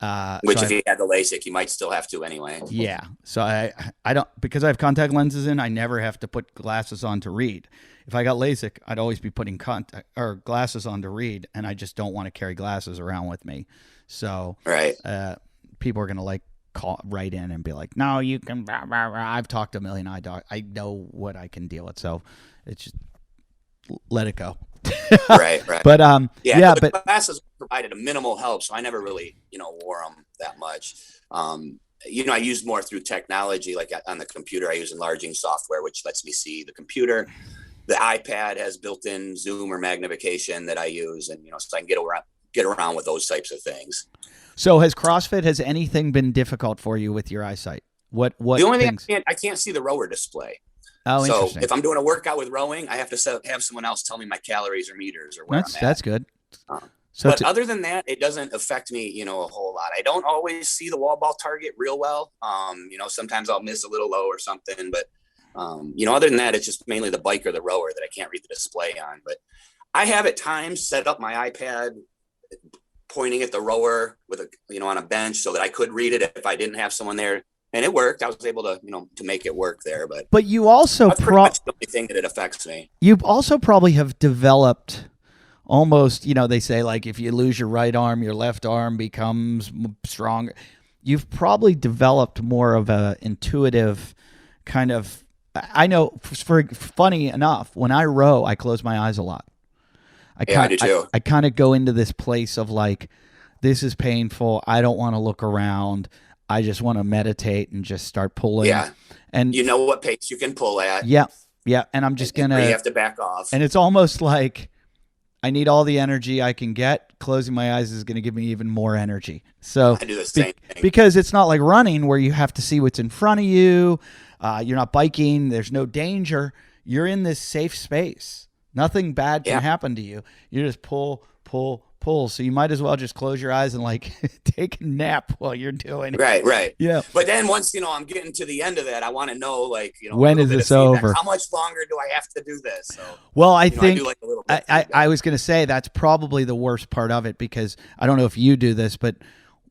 Speaker 2: if you had the LASIK, you might still have to anyway.
Speaker 1: Yeah. So I don't, because I have contact lenses in, I never have to put glasses on to read. If I got LASIK, I'd always be putting glasses on to read, and I just don't want to carry glasses around with me. So, people are going to write in and be like, no, you can, blah, blah, blah. I've talked to a million eye docs. I know what I can deal with. So it's just let it go.
Speaker 2: Right.
Speaker 1: But
Speaker 2: but glasses provided a minimal help, so I never really, wore them that much. I use more through technology, like on the computer, I use enlarging software, which lets me see the computer. The iPad has built-in zoom or magnification that I use, and so I can get around with those types of things.
Speaker 1: So has anything been difficult for you with your eyesight? What
Speaker 2: the only
Speaker 1: things?
Speaker 2: thing I can't see the rower display.
Speaker 1: Oh,
Speaker 2: so
Speaker 1: interesting.
Speaker 2: If I'm doing a workout with rowing, I have to have someone else tell me my calories or meters or where I'm at.
Speaker 1: That's good.
Speaker 2: But other than that, it doesn't affect me, a whole lot. I don't always see the wall ball target real well. Sometimes I'll miss a little low or something, but other than that, it's just mainly the bike or the rower that I can't read the display on. But I have at times set up my iPad pointing at the rower with on a bench so that I could read it if I didn't have someone there. And it worked. I was able to, to make it work there. But
Speaker 1: you also
Speaker 2: that's pretty much the only thing that it affects me.
Speaker 1: You also probably have developed almost, they say, like, if you lose your right arm, your left arm becomes stronger. You've probably developed more of a intuitive kind of, I know, for funny enough, when I row, I close my eyes a lot.
Speaker 2: I do too.
Speaker 1: I kind of go into this place of like, this is painful. I don't want to look around. I just want to meditate and just start pulling.
Speaker 2: Yeah.
Speaker 1: And
Speaker 2: you know what pace you can pull at.
Speaker 1: Yeah. Yeah. And I'm just going to.
Speaker 2: You have to back off.
Speaker 1: And it's almost like I need all the energy I can get. Closing my eyes is going to give me even more energy. So
Speaker 2: I do the same thing.
Speaker 1: Because it's not like running where you have to see what's in front of you. You're not biking. There's no danger. You're in this safe space. Nothing bad can happen to you. You just pull. So you might as well just close your eyes and like take a nap while you're doing it.
Speaker 2: Right.
Speaker 1: Yeah.
Speaker 2: But then once, I'm getting to the end of that, I want to know, like,
Speaker 1: when is this over?
Speaker 2: How much longer do I have to do this? So,
Speaker 1: well, I think
Speaker 2: I do like a little bit
Speaker 1: I was going to say that's probably the worst part of it, because I don't know if you do this, but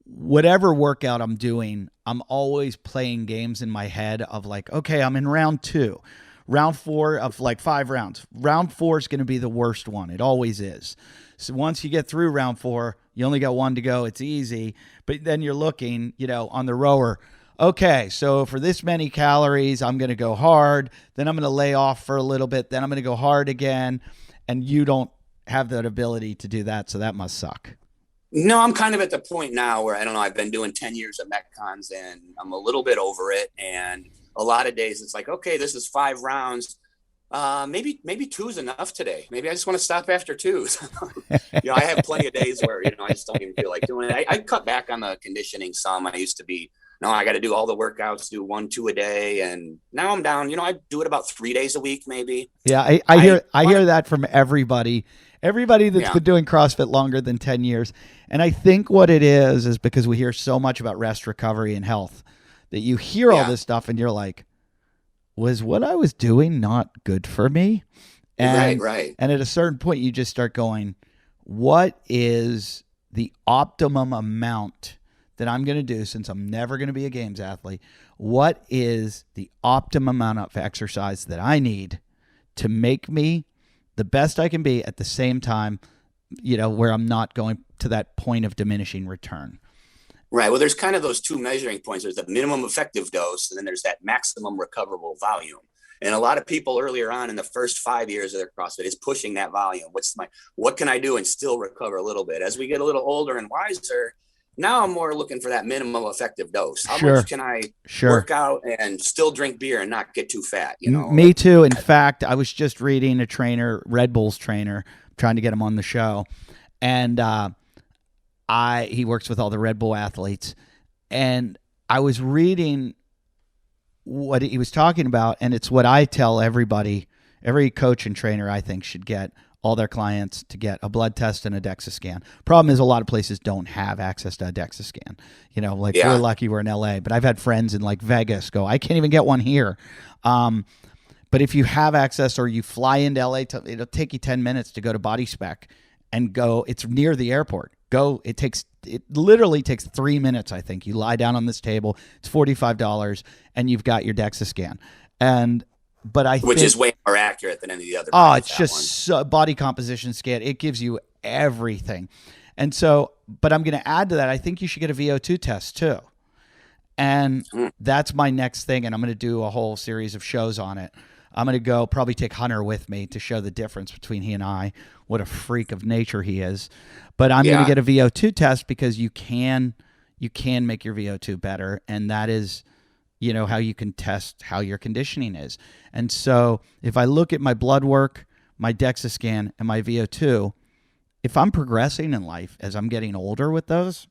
Speaker 1: whatever workout I'm doing, I'm always playing games in my head of like, okay, I'm in round 2. Round 4 of like 5 rounds. Round 4 is going to be the worst one. It always is. So once you get through round 4, you only got 1 to go. It's easy. But then you're looking, on the rower. Okay, so for this many calories, I'm going to go hard. Then I'm going to lay off for a little bit. Then I'm going to go hard again. And you don't have that ability to do that. So that must suck.
Speaker 2: No, I'm kind of at the point now where, I don't know, I've been doing 10 years of Metcons and I'm a little bit over it. And a lot of days it's like, okay, this is 5 rounds. Maybe 2 is enough today. Maybe I just want to stop after 2. I have plenty of days where, I just don't even feel like doing it. I cut back on the conditioning some. I used to be, I got to do all the workouts, do 1-2 a day. And now I'm down, I do it about 3 days a week, maybe.
Speaker 1: Yeah. I hear that from everybody that's been doing CrossFit longer than 10 years. And I think what it is because we hear so much about rest, recovery, and health that you hear all this stuff and you're like, was what I was doing not good for me? And,
Speaker 2: right.
Speaker 1: And at a certain point, you just start going, what is the optimum amount that I'm going to do, since I'm never going to be a games athlete? What is the optimum amount of exercise that I need to make me the best I can be at the same time, where I'm not going to that point of diminishing return?
Speaker 2: Right. Well, there's kind of those 2 measuring points. There's the minimum effective dose, and then there's that maximum recoverable volume. And a lot of people earlier on in the first 5 years of their CrossFit is pushing that volume. What can I do and still recover a little bit? As we get a little older and wiser, now I'm more looking for that minimum effective dose. How much can I work out and still drink beer and not get too fat?
Speaker 1: Me too. In fact, I was just reading a trainer, Red Bull's trainer, trying to get him on the show. And, he works with all the Red Bull athletes, and I was reading what he was talking about, and it's what I tell everybody, every coach and trainer I think should get all their clients to get a blood test and a DEXA scan. Problem is a lot of places don't have access to a DEXA scan. We're lucky we're in LA, but I've had friends in like Vegas go, I can't even get one here. But if you have access or you fly into LA, it'll take you 10 minutes to go to Body Spec and go, it's near the airport. It literally takes 3 minutes, I think. You lie down on this table, it's $45, and you've got your DEXA scan. Which
Speaker 2: is way more accurate than any of the other.
Speaker 1: Oh, it's just body composition scan. It gives you everything. And so, but I'm going to add to that, I think you should get a Vo2 test too. And that's my next thing, and I'm going to do a whole series of shows on it. I'm going to probably take Hunter with me to show the difference between he and I, what a freak of nature he is. But I'm going to get a Vo2 test because you can you can make your VO2 better. And that is, how you can test how your conditioning is. And so if I look at my blood work, my DEXA scan, and my VO2, if I'm progressing in life as I'm getting older with those,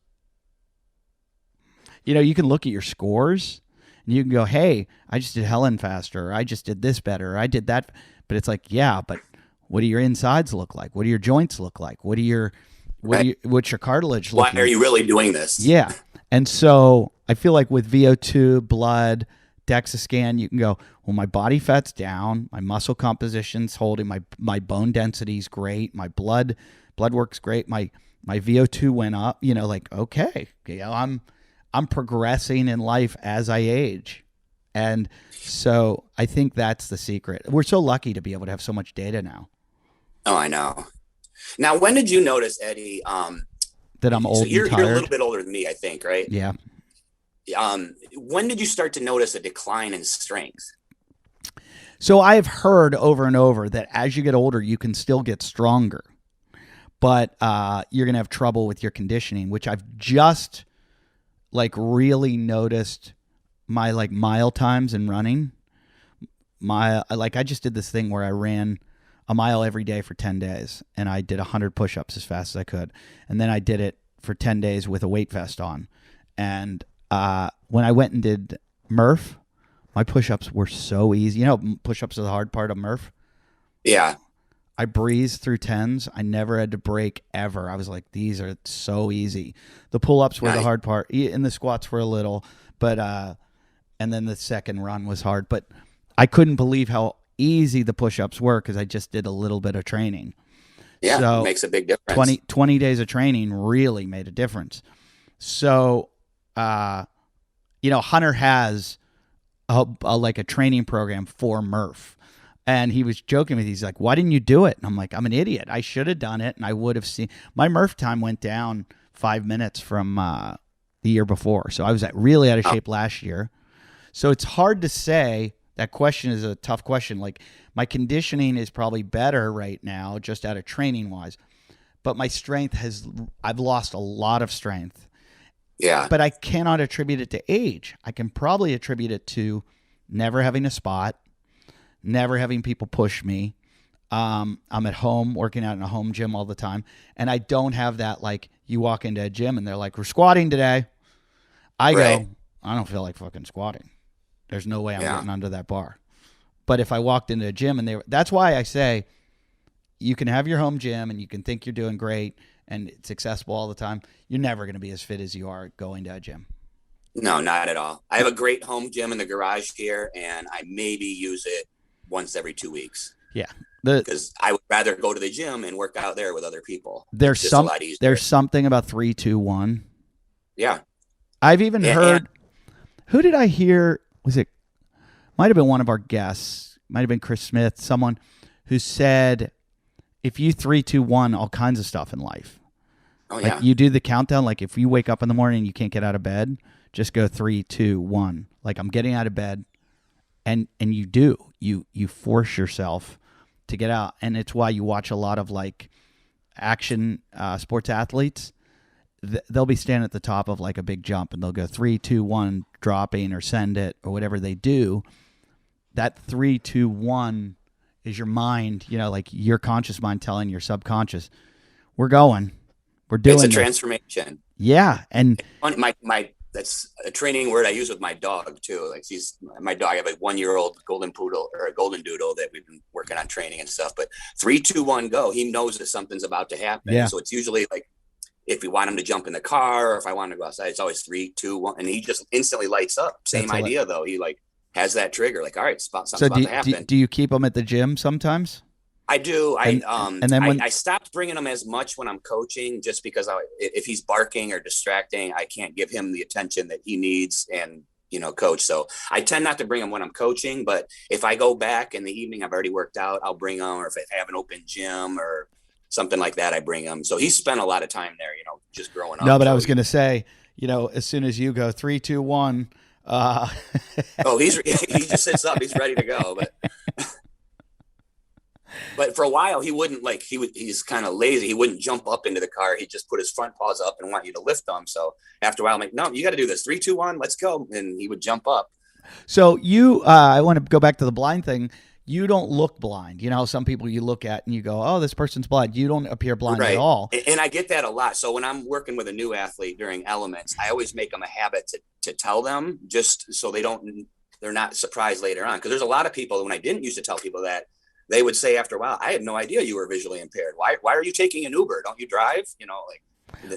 Speaker 1: you can look at your scores and you can go, hey, I just did Helen faster, or I just did this better, or I did that. But it's like, yeah, but what do your insides look like? What do your joints look like? What's your cartilage look like?
Speaker 2: Why are you really doing this?
Speaker 1: Yeah. And so I feel like with VO2, blood, DEXA scan, you can go, well, my body fat's down, my muscle composition's holding, my bone density's great, my blood work's great, my VO2 went up, okay, I'm progressing in life as I age. And so I think that's the secret. We're so lucky to be able to have so much data now.
Speaker 2: Oh, I know. Now, when did you notice, Eddie,
Speaker 1: that I'm old
Speaker 2: so you're
Speaker 1: and tired?
Speaker 2: You're a little bit older than me, I think, right?
Speaker 1: Yeah.
Speaker 2: When did you start to notice a decline in strength?
Speaker 1: So I've heard over and over that as you get older, you can still get stronger, but you're going to have trouble with your conditioning, which I've just really noticed my mile times in running. I just did this thing where I ran a mile every day for 10 days and I did 100 push-ups as fast as I could. And then I did it for 10 days with a weight vest on. And when I went and did Murph, my push-ups were so easy. Push-ups are the hard part of Murph.
Speaker 2: Yeah.
Speaker 1: I breezed through 10s. I never had to break ever. I was like, these are so easy. The pull-ups were the hard part, and the squats were a little, but and then the second run was hard. But I couldn't believe how easy the push-ups were because I just did a little bit of training.
Speaker 2: Yeah,
Speaker 1: so
Speaker 2: it makes a big difference.
Speaker 1: 20 days of training really made a difference. So, Hunter has a training program for Murph. And he was joking with me. He's like, why didn't you do it? And I'm like, I'm an idiot. I should have done it. And I would have seen my Murph time went down 5 minutes from the year before. So I was really out of shape last year. So it's hard to say. That question is a tough question. My conditioning is probably better right now, just out of training wise, but my strength I've lost a lot of strength.
Speaker 2: Yeah.
Speaker 1: But I cannot attribute it to age. I can probably attribute it to never having a spot, never having people push me. I'm at home working out in a home gym all the time. And I don't have that, you walk into a gym and they're like, we're squatting today. I go, I don't feel like fucking squatting. There's no way I'm getting under that bar. But if I walked into a gym and that's why I say you can have your home gym and you can think you're doing great and it's accessible all the time. You're never going to be as fit as you are going to a gym.
Speaker 2: No, not at all. I have a great home gym in the garage here and I maybe use it once every 2 weeks.
Speaker 1: Yeah.
Speaker 2: Because I would rather go to the gym and work out there with other people.
Speaker 1: There's something about 3-2-1.
Speaker 2: Yeah.
Speaker 1: I've even heard, who did I hear? Might have been one of our guests, might have been Chris Smith, someone who said, if you 3-2-1 all kinds of stuff in life.
Speaker 2: Oh, yeah.
Speaker 1: You do the countdown. If you wake up in the morning and you can't get out of bed, just go 3-2-1. I'm getting out of bed. And you do. You force yourself to get out. And it's why you watch a lot of action sports athletes. They'll be standing at the top of a big jump and they'll go 3-2-1, dropping or send it or whatever they do. That 3-2-1 is your mind, your conscious mind telling your subconscious, we're going, we're doing
Speaker 2: It's a
Speaker 1: this.
Speaker 2: Transformation.
Speaker 1: Yeah. And
Speaker 2: that's a training word I use with my dog too. My dog, I have a 1-year-old golden poodle or a golden doodle that we've been working on training and stuff, but 3-2-1, go. He knows that something's about to happen.
Speaker 1: Yeah.
Speaker 2: So it's usually if we want him to jump in the car or if I want to go outside, it's always 3-2-1. And he just instantly lights up. Same idea though. He has that trigger. All right, something's about to happen.
Speaker 1: Do you keep him at the gym sometimes?
Speaker 2: I do.
Speaker 1: And then
Speaker 2: I stopped bringing him as much when I'm coaching just because if he's barking or distracting, I can't give him the attention that he needs and, coach. So I tend not to bring him when I'm coaching, but if I go back in the evening, I've already worked out, I'll bring him, or if I have an open gym or something like that, I bring him. So he spent a lot of time there, just growing up.
Speaker 1: No, but I was going to say, as soon as you go 3-2-1,
Speaker 2: he just sits up, he's ready to go. But for a while, he wouldn't he's kind of lazy. He wouldn't jump up into the car. He'd just put his front paws up and want you to lift them. So after a while, I'm like, no, you got to do this. 3, 2, 1, let's go. And he would jump up.
Speaker 1: So I want to go back to the blind thing. You don't look blind. You know, some people you look at and you go, oh, this person's blind. You don't appear blind at all.
Speaker 2: And I get that a lot. So when I'm working with a new athlete during elements, I always make them a habit to tell them, just so they're not surprised later on. Because there's a lot of people, when I didn't used to tell people that, they would say after a while, I had no idea you were visually impaired. Why are you taking an Uber? Don't you drive? You know,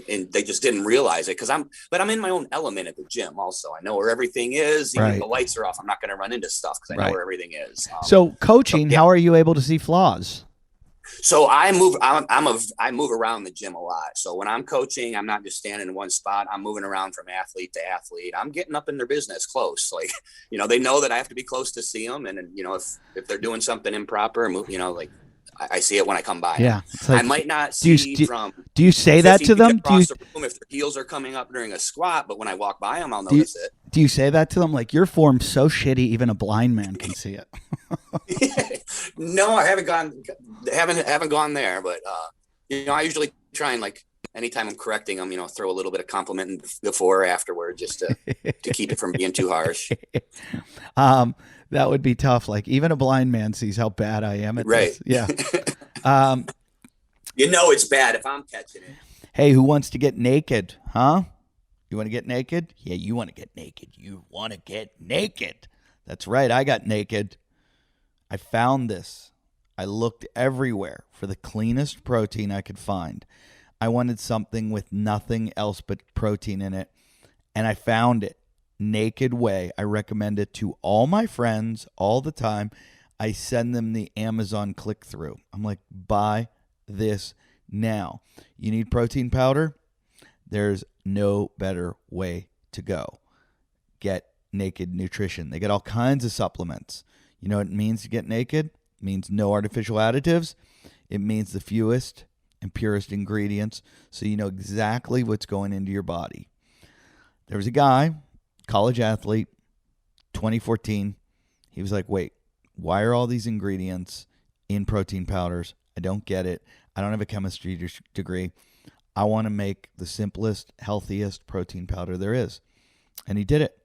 Speaker 2: and they just didn't realize it, because I'm in my own element at the gym. Also, I know where everything is. Even if the lights are off, I'm not going to run into stuff because I know where everything is.
Speaker 1: So coaching, how are you able to see flaws?
Speaker 2: So I move around the gym a lot. So when I'm coaching, I'm not just standing in one spot. I'm moving around from athlete to athlete. I'm getting up in their business close. Like, you know, they know that I have to be close to see them. And, you know, if they're doing something improper, you know, like, I see it when I come by.
Speaker 1: Yeah.
Speaker 2: Like, I might not see from.
Speaker 1: Do you say that to them?
Speaker 2: Across the room if their heels are coming up during a squat, but when I walk by them, I'll notice it.
Speaker 1: Do you say that to them? Like, your form's so shitty, even a blind man can see it.
Speaker 2: No, I haven't gone there, but you know, I usually try and, like, anytime I'm correcting them, you know, throw a little bit of compliment before or afterward, just to keep it from being too harsh.
Speaker 1: That would be tough. Like, even a blind man sees how bad I am at this. Yeah.
Speaker 2: You know it's bad if I'm catching it.
Speaker 1: Hey, who wants to get naked? Huh? You want to get naked? Yeah, you want to get naked. You want to get naked. That's right. I got naked. I found this. I looked everywhere for the cleanest protein I could find. I wanted something with nothing else but protein in it, and I found it. Naked Whey. I recommend it to all my friends all the time. I send them the Amazon click-through. I'm like, buy this now. You need protein powder? There's no better way to go. Get Naked Nutrition. They get all kinds of supplements. You know what it means to get naked? It means no artificial additives. It means the fewest and purest ingredients, so you know exactly what's going into your body. There was a guy, college athlete, 2014. He was like, wait, why are all these ingredients in protein powders? I don't get it. I don't have a chemistry degree. I want to make the simplest, healthiest protein powder there is. And he did it.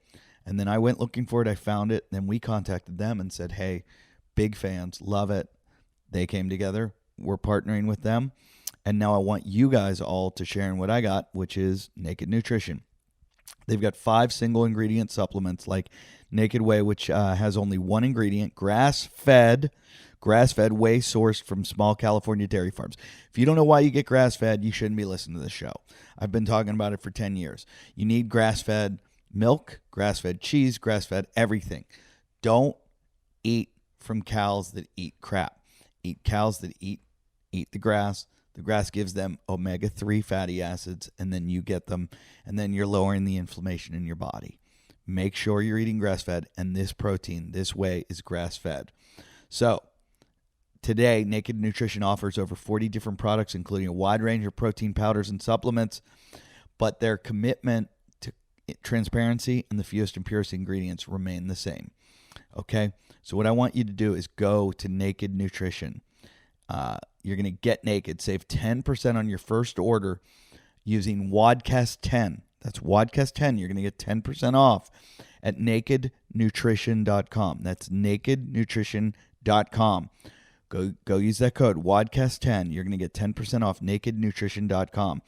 Speaker 1: And then I went looking for it. I found it. Then we contacted them and said, hey, big fans, love it. They came together. We're partnering with them. And now I want you guys all to share in what I got, which is Naked Nutrition. They've got 5 single ingredient supplements like Naked Whey, which has only one ingredient, grass-fed whey sourced from small California dairy farms. If you don't know why you get grass-fed, you shouldn't be listening to this show. I've been talking about it for 10 years. You need grass-fed milk, grass-fed cheese, grass-fed everything. Don't eat from cows that eat crap. Eat cows that eat the grass. The grass gives them omega-3 fatty acids, and then you get them, and then you're lowering the inflammation in your body. Make sure you're eating grass-fed, and this protein, this whey, is grass-fed. So, today, Naked Nutrition offers over 40 different products, including a wide range of protein powders and supplements, but their commitment to transparency and the fewest and purest ingredients remain the same. Okay? So what I want you to do is go to Naked Nutrition. You're going to get naked. Save 10% on your first order using Wodcast 10. That's Wodcast 10. You're going to get 10% off at nakednutrition.com. That's nakednutrition.com. Go use that code, Wodcast 10. You're going to get 10% off nakednutrition.com.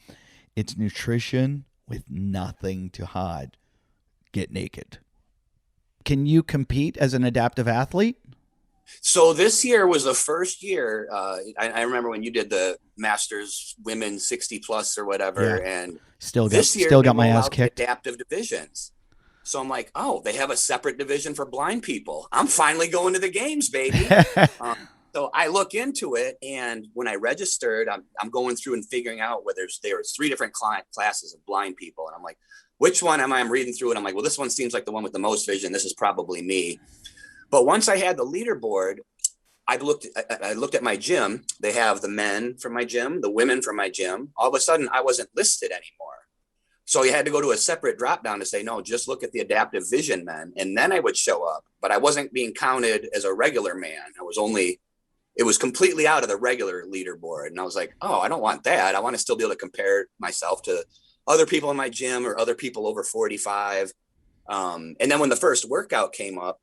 Speaker 1: It's nutrition with nothing to hide. Get naked. Can you compete as an adaptive athlete?
Speaker 2: So this year was the first year. I remember when you did the Masters Women 60 plus or whatever, and
Speaker 1: still got my ass kicked.
Speaker 2: Adaptive divisions. So I'm like, oh, they have a separate division for blind people. I'm finally going to the games, baby. So I look into it, and when I registered, I'm going through and figuring out whether there's 3 different classes of blind people, and I'm like, which one am I? I'm reading through it. I'm like, well, this one seems like the one with the most vision. This is probably me. But once I had the leaderboard, I looked at my gym. They have the men from my gym, the women from my gym. All of a sudden, I wasn't listed anymore. So you had to go to a separate drop down to say, no, just look at the adaptive vision men. And then I would show up. But I wasn't being counted as a regular man. it was completely out of the regular leaderboard. And I was like, oh, I don't want that. I want to still be able to compare myself to other people in my gym or other people over 45. And then when the first workout came up,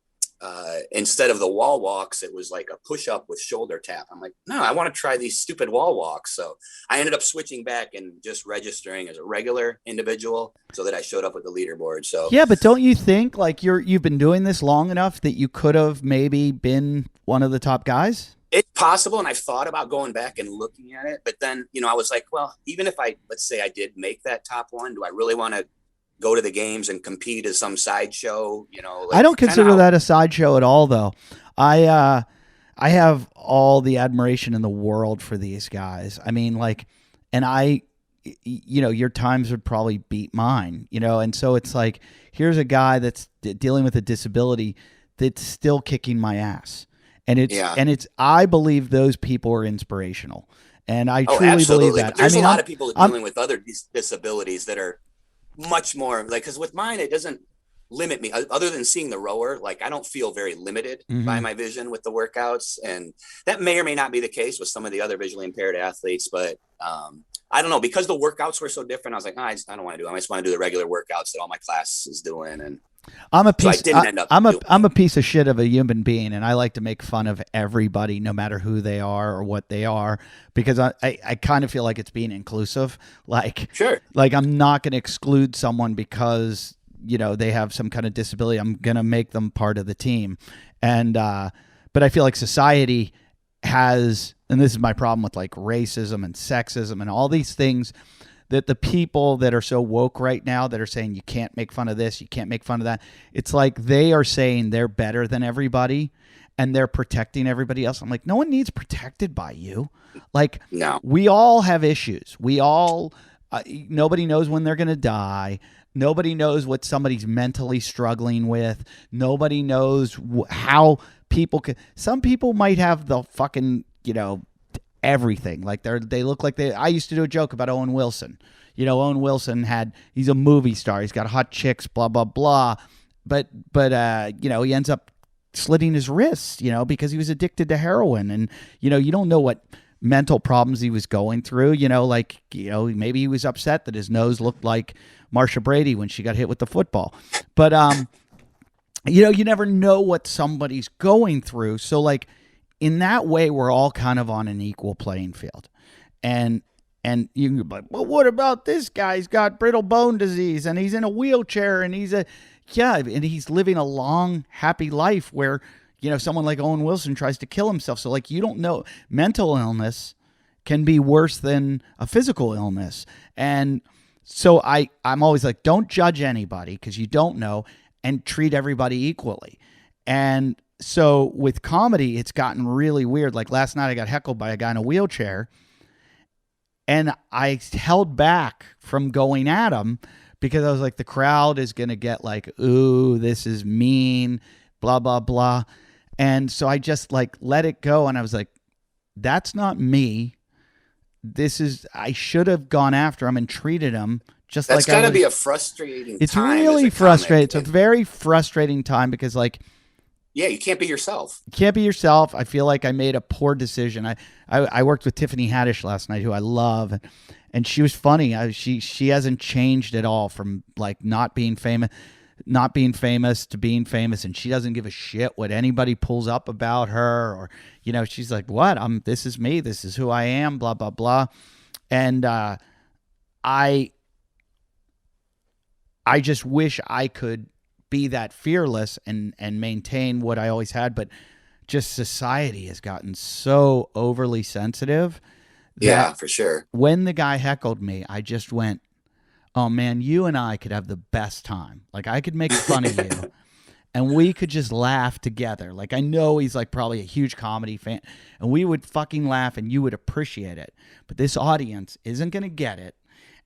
Speaker 2: instead of the wall walks, it was like a push up with shoulder tap. I'm like, no, I want to try these stupid wall walks. So I ended up switching back and just registering as a regular individual so that I showed up with the leaderboard. So
Speaker 1: yeah, but don't you think like you've been doing this long enough that you could have maybe been one of the top guys?
Speaker 2: it's possible. And I've thought about going back and looking at it, but then, I was like, well, even if let's say I did make that top one, do I really want to go to the games and compete as some sideshow?
Speaker 1: I don't consider that a sideshow at all, though. I have all the admiration in the world for these guys. I mean, like, and your times would probably beat mine, and so it's like, here's a guy that's dealing with a disability that's still kicking my ass. And I believe those people are inspirational. And I truly
Speaker 2: absolutely.
Speaker 1: believe that.
Speaker 2: But there's a lot of people dealing with other disabilities that are much more like, because with mine, it doesn't limit me other than seeing the rower. Like, I don't feel very limited by my vision with the workouts. And that may or may not be the case with some of the other visually impaired athletes, but I don't know, because the workouts were so different. I was like, I don't want to do them. I just want to do the regular workouts that all my class is doing. And
Speaker 1: I'm a piece of shit of a human being, and I like to make fun of everybody, no matter who they are or what they are, because I kind of feel like it's being inclusive. Like,
Speaker 2: sure,
Speaker 1: like I'm not going to exclude someone because they have some kind of disability. I'm going to make them part of the team, and but I feel like society has, and this is my problem with like racism and sexism and all these things, that the people that are so woke right now that are saying you can't make fun of this, you can't make fun of that, it's like they are saying they're better than everybody and they're protecting everybody else. I'm like, no one needs protected by you. Like,
Speaker 2: no.
Speaker 1: We all have issues. We all, nobody knows when they're going to die. Nobody knows what somebody's mentally struggling with. Nobody knows how people can, some people might have the fucking, everything. Like they look like I used to do a joke about Owen Wilson. Owen Wilson he's a movie star. He's got hot chicks, blah, blah, blah. But he ends up slitting his wrists, because he was addicted to heroin. And, you don't know what mental problems he was going through, maybe he was upset that his nose looked like Marsha Brady when she got hit with the football. But, you never know what somebody's going through. So like, in that way, we're all kind of on an equal playing field. And you can be like, well, what about this guy? He's got brittle bone disease and he's in a wheelchair and and he's living a long, happy life where, someone like Owen Wilson tries to kill himself. So like, you don't know, mental illness can be worse than a physical illness. And so I'm always like, don't judge anybody because you don't know, and treat everybody equally. And so with comedy, it's gotten really weird. Like last night I got heckled by a guy in a wheelchair and I held back from going at him because I was like, the crowd is going to get like, ooh, this is mean, blah, blah, blah. And so I just like let it go. And I was like, that's not me. I should have gone after him and treated him just
Speaker 2: that's
Speaker 1: like
Speaker 2: gotta be a frustrating
Speaker 1: it's
Speaker 2: time.
Speaker 1: It's really frustrating. It's a very frustrating time because like,
Speaker 2: yeah, you can't be yourself.
Speaker 1: You can't be yourself. I feel like I made a poor decision. I worked with Tiffany Haddish last night, who I love, and she was funny. She hasn't changed at all from like not being famous to being famous, and she doesn't give a shit what anybody pulls up about her, or she's like, what? This is me. This is who I am. Blah blah blah, and I just wish I could be that fearless and maintain what I always had, but just society has gotten so overly sensitive.
Speaker 2: Yeah, for sure.
Speaker 1: When the guy heckled me, I just went, oh man, you and I could have the best time. Like I could make fun of you and we could just laugh together. Like I know he's like probably a huge comedy fan and we would fucking laugh and you would appreciate it. But this audience isn't going to get it.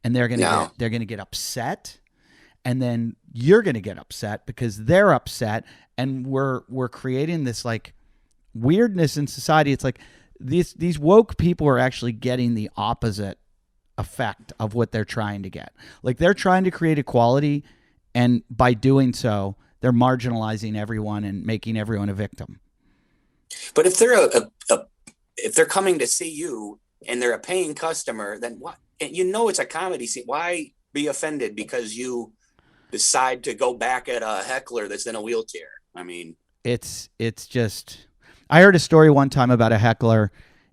Speaker 1: And they're going to get upset. And then you're going to get upset because they're upset, and we're creating this like weirdness in society. It's like these woke people are actually getting the opposite effect of what they're trying to get. Like they're trying to create equality, and by doing so, they're marginalizing everyone and making everyone a victim.
Speaker 2: But if they're if they're coming to see you and they're a paying customer, then what? And it's a comedy scene. Why be offended because you decide to go back at a heckler that's in a wheelchair? I mean,
Speaker 1: it's just. I heard a story one time about a heckler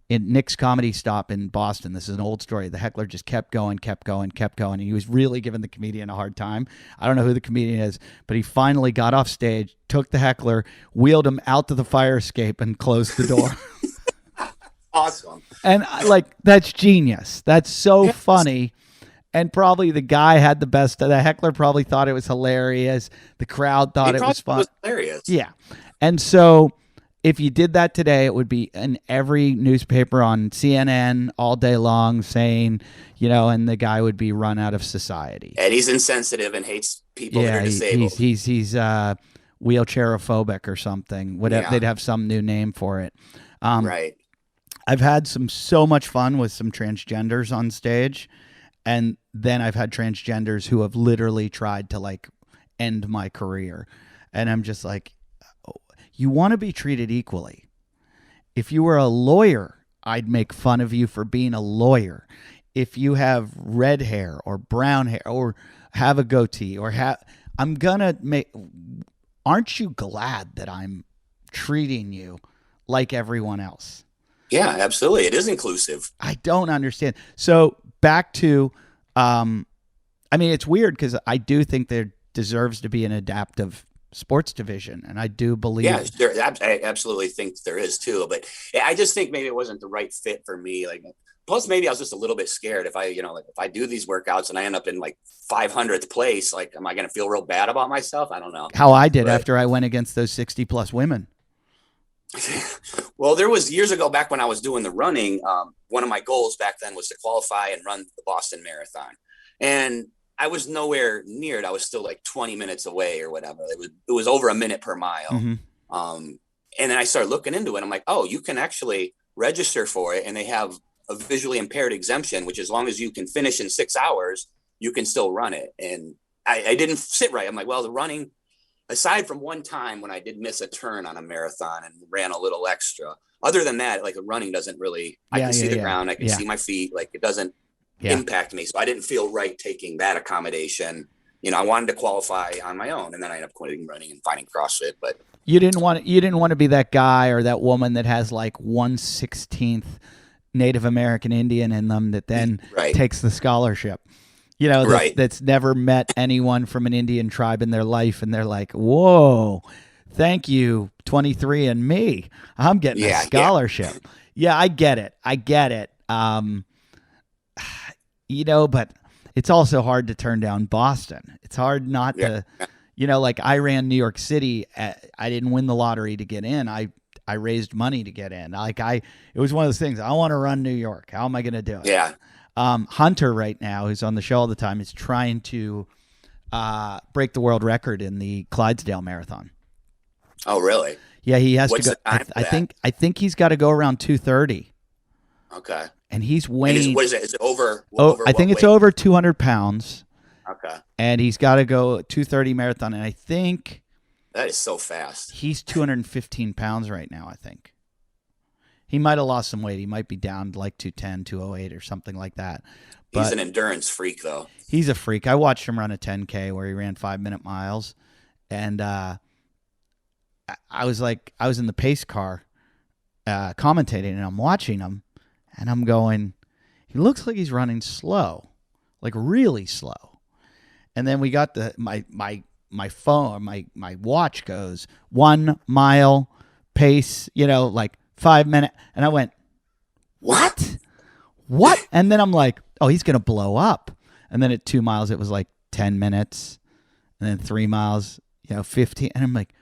Speaker 1: in Nick's Comedy Stop in Boston. This is an old story. The heckler just kept going. And he was really giving the comedian a hard time. I don't know who the comedian is, but he finally got off stage, took the heckler, wheeled him out to the fire escape, and closed the door.
Speaker 2: Awesome.
Speaker 1: And that's genius. That's so funny. And probably the guy had the heckler probably thought it was hilarious. The crowd thought it was fun.
Speaker 2: It was hilarious.
Speaker 1: Yeah. And so if you did that today, it would be in every newspaper on CNN all day long saying, and the guy would be run out of society.
Speaker 2: And he's insensitive and hates people that are disabled.
Speaker 1: He's wheelchair-ophobic or something. Whatever, they'd have some new name for it.
Speaker 2: Right.
Speaker 1: I've had so much fun with some transgenders on stage. And then I've had transgenders who have literally tried to end my career. And I'm just like, you want to be treated equally. If you were a lawyer, I'd make fun of you for being a lawyer. If you have red hair or brown hair or have a goatee aren't you glad that I'm treating you like everyone else?
Speaker 2: Yeah, absolutely. It is inclusive.
Speaker 1: I don't understand. So back to, it's weird because I do think there deserves to be an adaptive sports division, and I do believe.
Speaker 2: Yeah, I absolutely think there is too. But I just think maybe it wasn't the right fit for me. Plus maybe I was just a little bit scared if if I do these workouts and I end up in 500th place, am I going to feel real bad about myself? I don't know.
Speaker 1: How I did after I went against those 60+ women.
Speaker 2: Well, there was years ago back when I was doing the running. One of my goals back then was to qualify and run the Boston Marathon. And I was nowhere near it. I was still 20 minutes away or whatever. It was over a minute per mile.
Speaker 1: Mm-hmm.
Speaker 2: And then I started looking into it. I'm like, oh, you can actually register for it. And they have a visually impaired exemption, which as long as you can finish in 6 hours, you can still run it. And I didn't sit right. I'm like, well, the running, aside from one time when I did miss a turn on a marathon and ran a little extra, other than that, running doesn't really, I can see the ground. I can see my feet. It doesn't impact me. So I didn't feel right taking that accommodation. I wanted to qualify on my own, and then I ended up quitting running and finding CrossFit. But
Speaker 1: you didn't want to be that guy or that woman that has 1/16 Native American Indian in them that then takes the scholarship. That's never met anyone from an Indian tribe in their life, and they're like, whoa, thank you, 23andMe. I'm getting a scholarship. Yeah, I get it. But it's also hard to turn down Boston. It's hard not to, I ran New York City. I didn't win the lottery to get in. I raised money to get in. It was one of those things. I want to run New York. How am I going to do it?
Speaker 2: Yeah.
Speaker 1: Hunter right now, who's on the show all the time, is trying to break the world record in the Clydesdale Marathon.
Speaker 2: Oh, really?
Speaker 1: Yeah, he has
Speaker 2: What's
Speaker 1: to go.
Speaker 2: The time for that?
Speaker 1: I think he's got to go around 2:30.
Speaker 2: Okay.
Speaker 1: And he's weighing.
Speaker 2: What is it? Is it over?
Speaker 1: I think it's over 200 pounds.
Speaker 2: Okay.
Speaker 1: And he's got to go 2:30 marathon, and I think
Speaker 2: that is so fast.
Speaker 1: He's 215 pounds right now. I think he might have lost some weight. He might be down to 210, 208 or something like that. But
Speaker 2: he's an endurance freak, though.
Speaker 1: He's a freak. I watched him run a 10K where he ran 5-minute miles, and I was in the pace car commentating, and I'm watching him, and I'm going, he looks like he's running slow, really slow. And then we got my phone, my watch goes 1 mile pace, 5 minute, and I went, what? And then I'm like, oh, he's gonna blow up. And then at 2 miles it was 10 minutes, and then 3 miles, 15. And I'm like,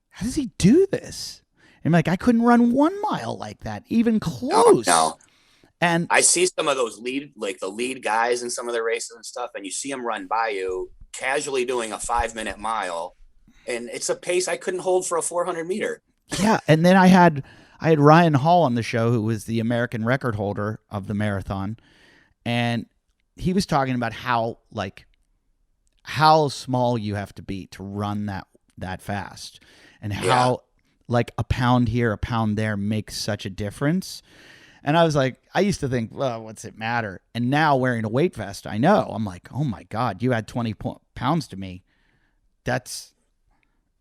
Speaker 1: how does he do this? And I'm like, I couldn't run 1 mile like that, even close.
Speaker 2: No.
Speaker 1: And
Speaker 2: I see some of those the lead guys in some of the races and stuff, and you see them run by you casually doing a 5-minute mile, and it's a pace I couldn't hold for a 400 meter.
Speaker 1: Yeah. And then I had Ryan Hall on the show, who was the American record holder of the marathon. And he was talking about how small you have to be to run that fast, and how like a pound here, a pound there makes such a difference. And I was like, I used to think, well, what's it matter? And now wearing a weight vest, I know. I'm like, oh my God, you add 20 pounds to me. It's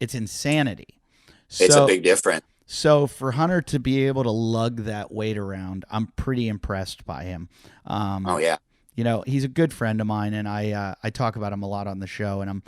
Speaker 1: insanity.
Speaker 2: It's a big difference.
Speaker 1: So for Hunter to be able to lug that weight around, I'm pretty impressed by him.
Speaker 2: Oh yeah.
Speaker 1: You know, he's a good friend of mine, and I talk about him a lot on the show, and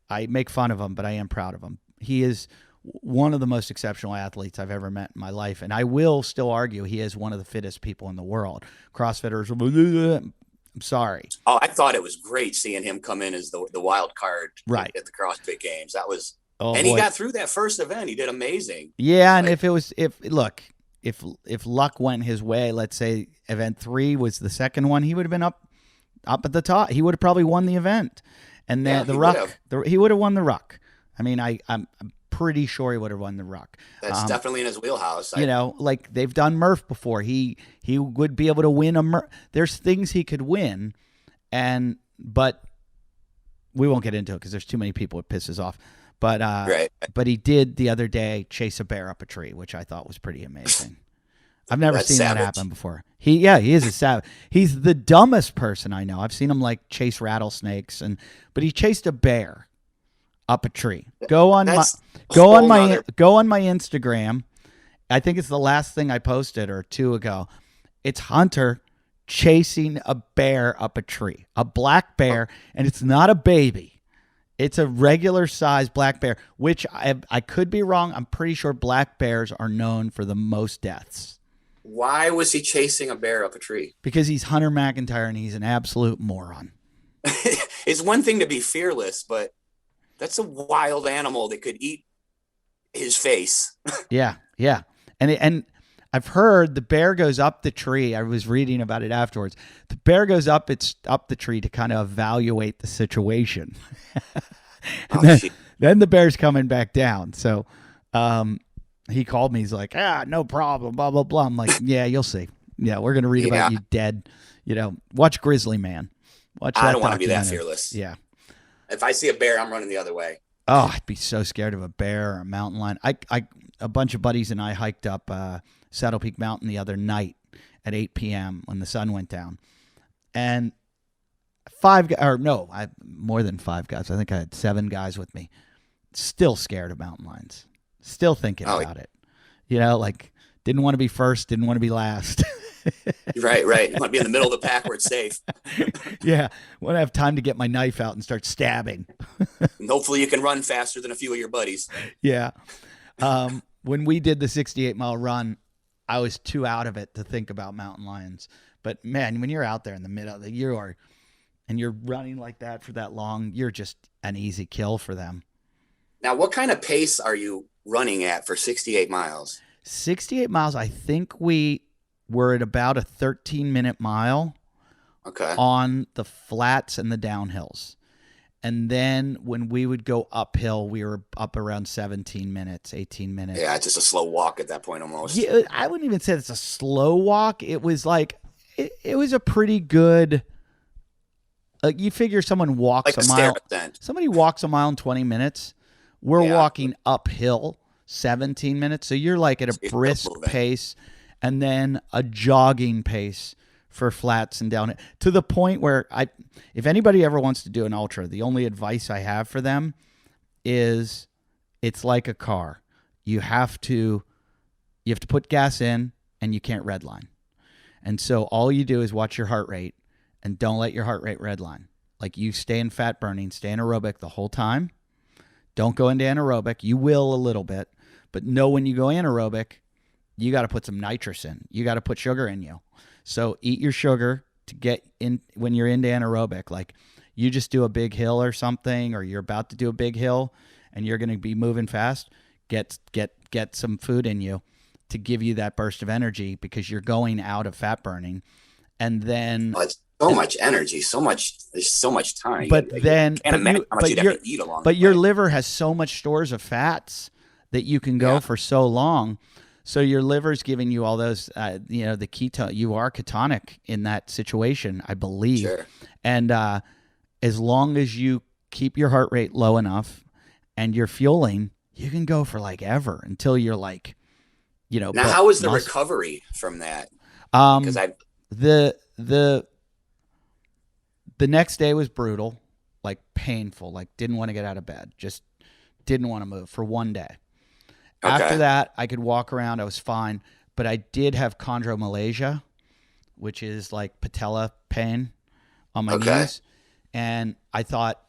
Speaker 1: I make fun of him, but I am proud of him. He is one of the most exceptional athletes I've ever met in my life, and I will still argue he is one of the fittest people in the world. CrossFitters, I'm sorry.
Speaker 2: Oh, I thought it was great seeing him come in as the wild card
Speaker 1: right
Speaker 2: at the CrossFit Games. That was,
Speaker 1: and
Speaker 2: boy. He got through that first event. He did amazing.
Speaker 1: Yeah, and if luck went his way, let's say event 3 was the second one, he would have been up at the top. He would have probably won the event, and then he would have won the ruck. I mean, I'm pretty sure he would have won the ruck.
Speaker 2: That's definitely in his wheelhouse.
Speaker 1: You know, like they've done Murph before. He would be able to win a Murph. There's things he could win, but we won't get into it because there's too many people it pisses off. But but he did the other day chase a bear up a tree, which I thought was pretty amazing. I've never seen that happen before. He is a savage. He's the dumbest person I know. I've seen him like chase rattlesnakes, but he chased a bear up a tree. Go on my Instagram. I think it's the last thing I posted or 2 ago. It's Hunter chasing a bear up a tree, a black bear, and it's not a baby. It's a regular size black bear, which I could be wrong. I'm pretty sure black bears are known for the most deaths.
Speaker 2: Why was he chasing a bear up a tree?
Speaker 1: Because he's Hunter McIntyre and he's an absolute moron.
Speaker 2: It's one thing to be fearless, but that's a wild animal that could eat his face.
Speaker 1: Yeah. And I've heard the bear goes up the tree. I was reading about it afterwards. The bear goes up the tree to kind of evaluate the situation. Then the bear's coming back down. So he called me. He's like, no problem, blah, blah, blah. I'm like, yeah, you'll see. Yeah, we're going to read about you dead. You know, watch Grizzly Man.
Speaker 2: I don't want to be that fearless.
Speaker 1: Yeah.
Speaker 2: If I see a bear, I'm running the other way.
Speaker 1: Oh, I'd be so scared of a bear or a mountain lion. A bunch of buddies and I hiked up Saddle Peak Mountain the other night at 8 p.m. when the sun went down. And more than 5 guys. I think I had 7 guys with me. Still scared of mountain lions. Still thinking about it. You know, like didn't want to be first, didn't want to be last.
Speaker 2: Right. You want to be in the middle of the pack where it's safe.
Speaker 1: Yeah. Want to have time to get my knife out and start stabbing.
Speaker 2: And hopefully you can run faster than a few of your buddies.
Speaker 1: Yeah. When we did the 68-mile run, I was too out of it to think about mountain lions. But man, when you're out there in the middle of the year and you're running like that for that long, you're just an easy kill for them.
Speaker 2: Now, what kind of pace are you running at for 68 miles?
Speaker 1: 68 miles, I think we were at about a 13-minute mile on the flats and the downhills. And then when we would go uphill, we were up around 17 minutes, 18 minutes.
Speaker 2: Yeah, it's just a slow walk at that point almost.
Speaker 1: Yeah, I wouldn't even say it's a slow walk. It was like, it was a pretty good, you figure someone walks
Speaker 2: like
Speaker 1: a mile.
Speaker 2: Ascent.
Speaker 1: Somebody walks a mile in 20 minutes. We're walking uphill 17 minutes. So you're like at a brisk pace and then a jogging pace for flats and down to the point where if anybody ever wants to do an ultra, the only advice I have for them is it's like a car. You have to put gas in and you can't redline. And so all you do is watch your heart rate and don't let your heart rate redline. Like you stay in fat burning, stay in aerobic the whole time. Don't go into anaerobic. You will a little bit, but know when you go anaerobic, you got to put some nitrous in. You got to put sugar in you. So eat your sugar to get in when you're into anaerobic. Like you just do a big hill or something, or you're about to do a big hill and you're going to be moving fast. Get some food in you to give you that burst of energy because you're going out of fat burning. And then
Speaker 2: it's so much energy, there's so much time.
Speaker 1: But then
Speaker 2: can't imagine how much you'd have to eat along.
Speaker 1: But your liver has so much stores of fats that you can go for so long. So your liver's giving you all those, the ketone. You are ketonic in that situation, I believe.
Speaker 2: Sure.
Speaker 1: And as long as you keep your heart rate low enough and you're fueling, you can go for like ever until you're like,
Speaker 2: Now, how was the recovery from that? Because
Speaker 1: the next day was brutal, like painful, like didn't want to get out of bed, just didn't want to move for one day. After that, I could walk around. I was fine, but I did have chondromalacia, which is like patella pain on my knees. And I thought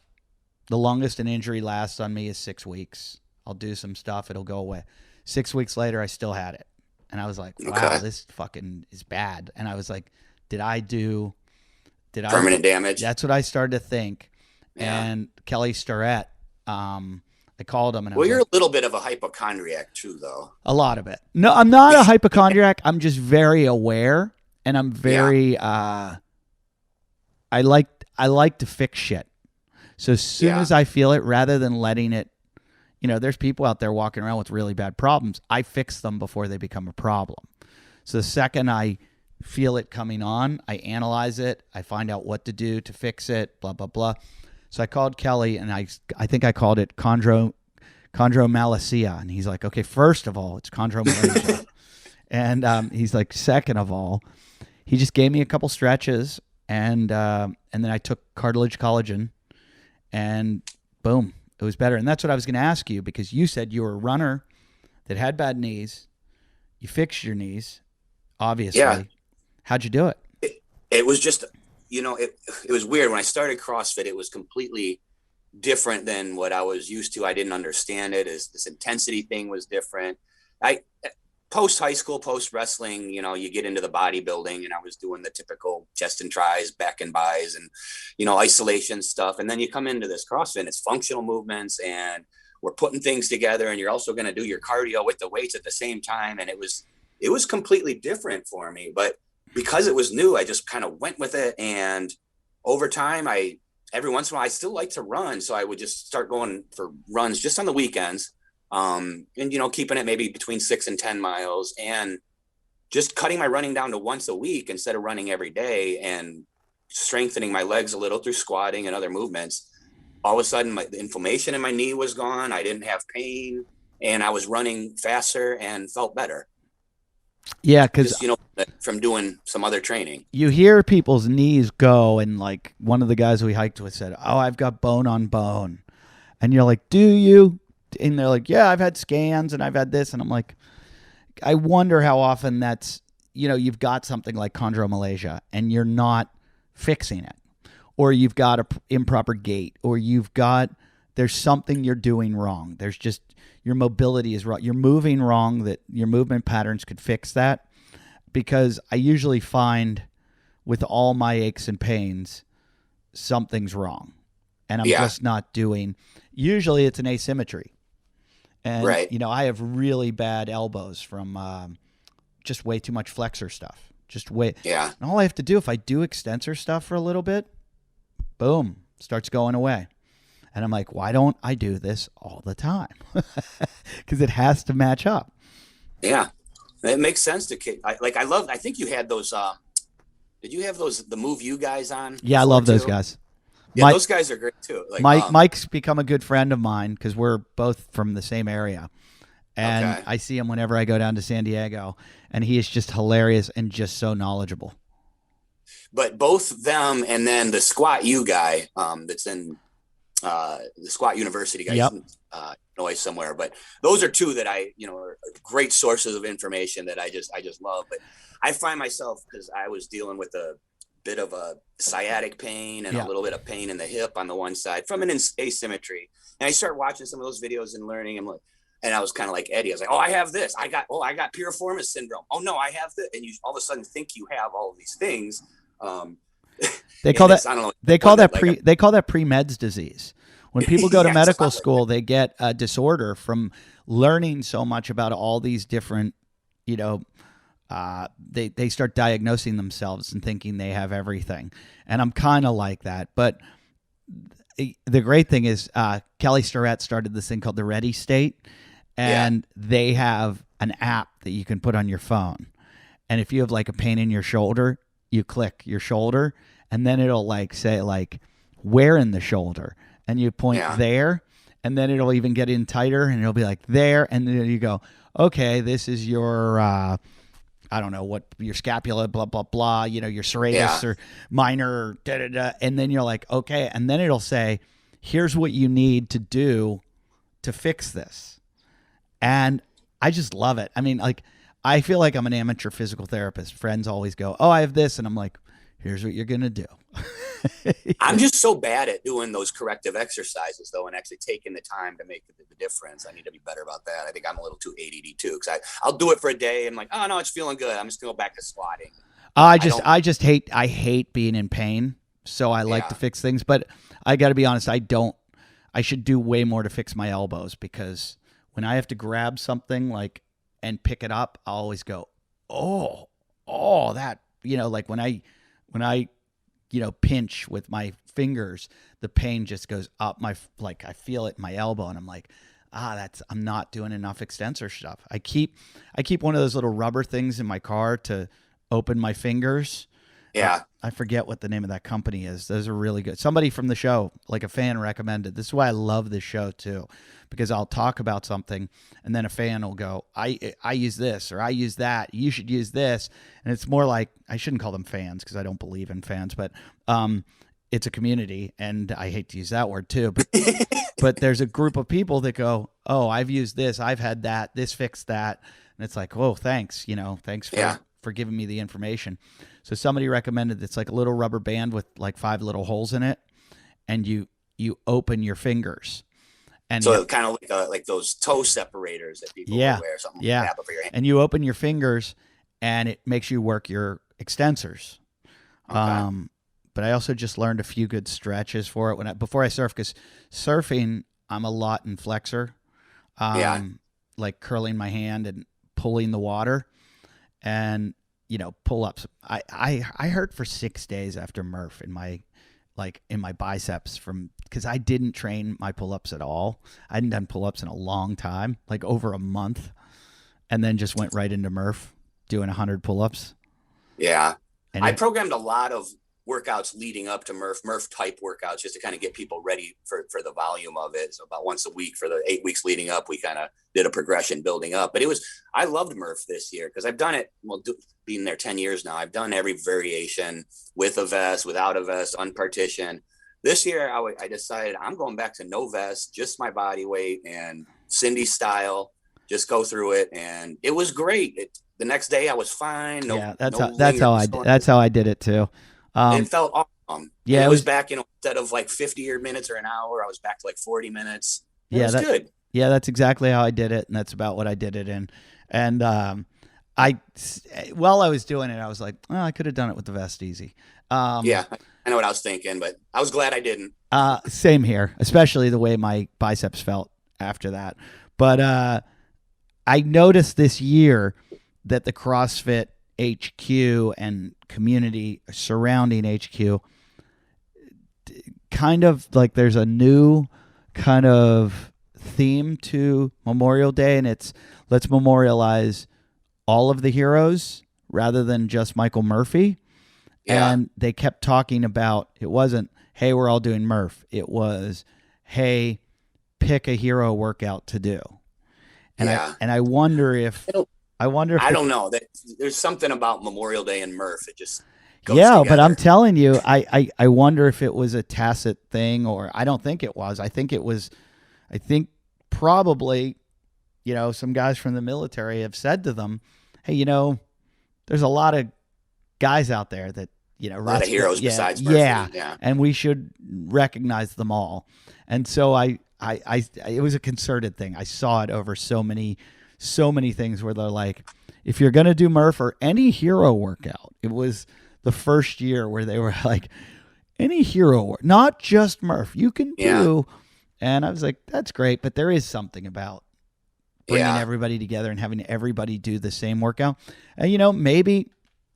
Speaker 1: the longest an injury lasts on me is 6 weeks. I'll do some stuff. It'll go away. 6 weeks later, I still had it. And I was like, wow, this fucking is bad. And I was like, did I permanent damage? That's what I started to think. Yeah. And Kelly Starrett, I called him. And
Speaker 2: you're a little bit of a hypochondriac too, though.
Speaker 1: A lot of it. No, I'm not a hypochondriac. I'm just very aware, and I'm very. I like to fix shit. So as soon as I feel it, rather than letting it, there's people out there walking around with really bad problems. I fix them before they become a problem. So the second I feel it coming on, I analyze it. I find out what to do to fix it. Blah blah blah. So I called Kelly, and I think I called it chondromalacia. And he's like, okay, first of all, it's chondromalacia. And he's like, second of all, he just gave me a couple stretches, and then I took cartilage collagen, and boom, it was better. And that's what I was going to ask you, because you said you were a runner that had bad knees. You fixed your knees, obviously. Yeah. How'd you do it?
Speaker 2: It was just... it was weird. When I started CrossFit, it was completely different than what I was used to. I didn't understand it. This intensity thing was different. Post high school, post wrestling, you get into the bodybuilding, and I was doing the typical chest and tries, back and buys, and, isolation stuff. And then you come into this CrossFit, it's functional movements, and we're putting things together, and you're also going to do your cardio with the weights at the same time. And it was completely different for me, but because it was new, I just kind of went with it. And over time, every once in a while, I still like to run. So I would just start going for runs just on the weekends, and, keeping it maybe between 6 and 10 miles, and just cutting my running down to once a week instead of running every day, and strengthening my legs a little through squatting and other movements. All of a sudden, the inflammation in my knee was gone. I didn't have pain, and I was running faster and felt better.
Speaker 1: Yeah, because
Speaker 2: from doing some other training,
Speaker 1: you hear people's knees go, and like one of the guys we hiked with said, "Oh, I've got bone on bone," and you're like, "Do you?" And they're like, "Yeah, I've had scans and I've had this," and I'm like, I wonder how often that's you've got something like chondromalacia and you're not fixing it, or you've got a improper gait, or there's something you're doing wrong. There's just your mobility is wrong. You're moving wrong, that your movement patterns could fix that. Because I usually find with all my aches and pains, something's wrong. And I'm just not doing, usually it's an asymmetry. And, I have really bad elbows from just way too much flexor stuff. And all I have to do, if I do extensor stuff for a little bit, boom, starts going away. And I'm like, why don't I do this all the time? Because it has to match up.
Speaker 2: Yeah, it makes sense to kick. I think you had those. Did you have the Move You guys on?
Speaker 1: Yeah, I love those guys.
Speaker 2: Yeah, those guys are great too.
Speaker 1: Mike's become a good friend of mine because we're both from the same area. And I see him whenever I go down to San Diego. And he is just hilarious and just so knowledgeable.
Speaker 2: But both them and then the Squat U guy that's in the Squat University guys, Illinois somewhere. But those are two that are great sources of information that I just love. But I find myself, because I was dealing with a bit of a sciatic pain and a little bit of pain in the hip on the one side from an asymmetry. And I start watching some of those videos and learning. And I was kind of like Eddie. I was like, oh, I have this. I got piriformis syndrome. Oh no, I have this. And you all of a sudden think you have all of these things.
Speaker 1: They call that pre-meds disease. When people go to medical school, they get a disorder from learning so much about all these different, they start diagnosing themselves and thinking they have everything. And I'm kind of like that. But the great thing is Kelly Starrett started this thing called the Ready State. And they have an app that you can put on your phone. And if you have like a pain in your shoulder, you click your shoulder, and then it'll like say like where in the shoulder, and you point there, and then it'll even get in tighter, and it'll be like there, and then you go, okay, this is your I don't know what your scapula, blah blah blah, you know, your serratus or minor, da da da, and then you're like, okay, and then it'll say, here's what you need to do to fix this, and I just love it. I mean, like, I feel like I'm an amateur physical therapist. Friends always go, oh, I have this, and I'm like, here's what you're gonna do.
Speaker 2: I'm just so bad at doing those corrective exercises, though, and actually taking the time to make the difference. I need to be better about that. I think I'm a little too ADD too, because I'll do it for a day and I'm like, oh no, it's feeling good. I'm just gonna go back to squatting.
Speaker 1: I hate being in pain, so I like to fix things. But I got to be honest, I should do way more to fix my elbows, because when I have to grab something like and pick it up, I always go, oh, that, you know, like when I you know, pinch with my fingers, the pain just goes up I feel it in my elbow, and I'm like, I'm not doing enough extensor stuff. I keep one of those little rubber things in my car to open my fingers.
Speaker 2: Yeah.
Speaker 1: I forget what the name of that company is. Those are really good. Somebody from the show, like a fan, recommended. This is why I love this show too, because I'll talk about something and then a fan will go, I use this, or I use that. You should use this. And it's more like, I shouldn't call them fans because I don't believe in fans, but it's a community, and I hate to use that word too. But there's a group of people that go, oh, I've used this, I've had that, this fixed that. And it's like, oh, thanks. You know, thanks for giving me the information. So somebody recommended it's like a little rubber band with like 5 little holes in it, and you open your fingers. And
Speaker 2: so kind of like those toe separators that people wear, something like that, but for your hand.
Speaker 1: And you open your fingers, and it makes you work your extensors. Okay. But I also just learned a few good stretches for it before I surf, because surfing, I'm a lot in flexor, like curling my hand and pulling the water, and you know, pull-ups. I hurt for 6 days after Murph in my biceps because I didn't train my pull-ups at all. I hadn't done pull-ups in a long time, like over a month, and then just went right into Murph doing 100 pull-ups.
Speaker 2: Yeah. And I programmed a lot of workouts leading up to Murph type workouts, just to kind of get people ready for the volume of it. So about once a week for the 8 weeks leading up, we kind of did a progression building up. But I loved Murph this year because I've done it, being there 10 years now, I've done every variation with a vest, without a vest, unpartitioned. This year, I decided I'm going back to no vest, just my body weight and Cindy style, just go through it. And it was great. The next day I was fine.
Speaker 1: That's how I did it too.
Speaker 2: It felt awesome. Yeah, it was back, instead of like 50 minutes or an hour, I was back to like 40 minutes. It was good. Yeah,
Speaker 1: that's exactly how I did it, and that's about what I did it in. And while I was doing it, I was like, oh, I could have done it with the vest easy.
Speaker 2: Yeah, I know what I was thinking, but I was glad I didn't.
Speaker 1: Same here, especially the way my biceps felt after that. But I noticed this year that the CrossFit HQ and community surrounding HQ, kind of like there's a new kind of theme to Memorial Day, and it's let's memorialize all of the heroes rather than just Michael Murphy. Yeah. And they kept talking about, it wasn't, hey, we're all doing Murph. It was, hey, pick a hero workout to do. And I wonder if I
Speaker 2: don't know. There's something about Memorial Day and Murph. It just goes together.
Speaker 1: But I'm telling you, I wonder if it was a tacit thing, or I don't think it was. I think probably, some guys from the military have said to them, hey, there's a lot of guys out there that,
Speaker 2: a lot of heroes besides Murphy.
Speaker 1: Yeah. And we should recognize them all. And so it was a concerted thing. I saw it over so many things where they're like, if you're going to do Murph or any hero workout, it was the first year where they were like, any hero work, not just Murph, you can do. And I was like, that's great. But there is something about bringing everybody together and having everybody do the same workout. And,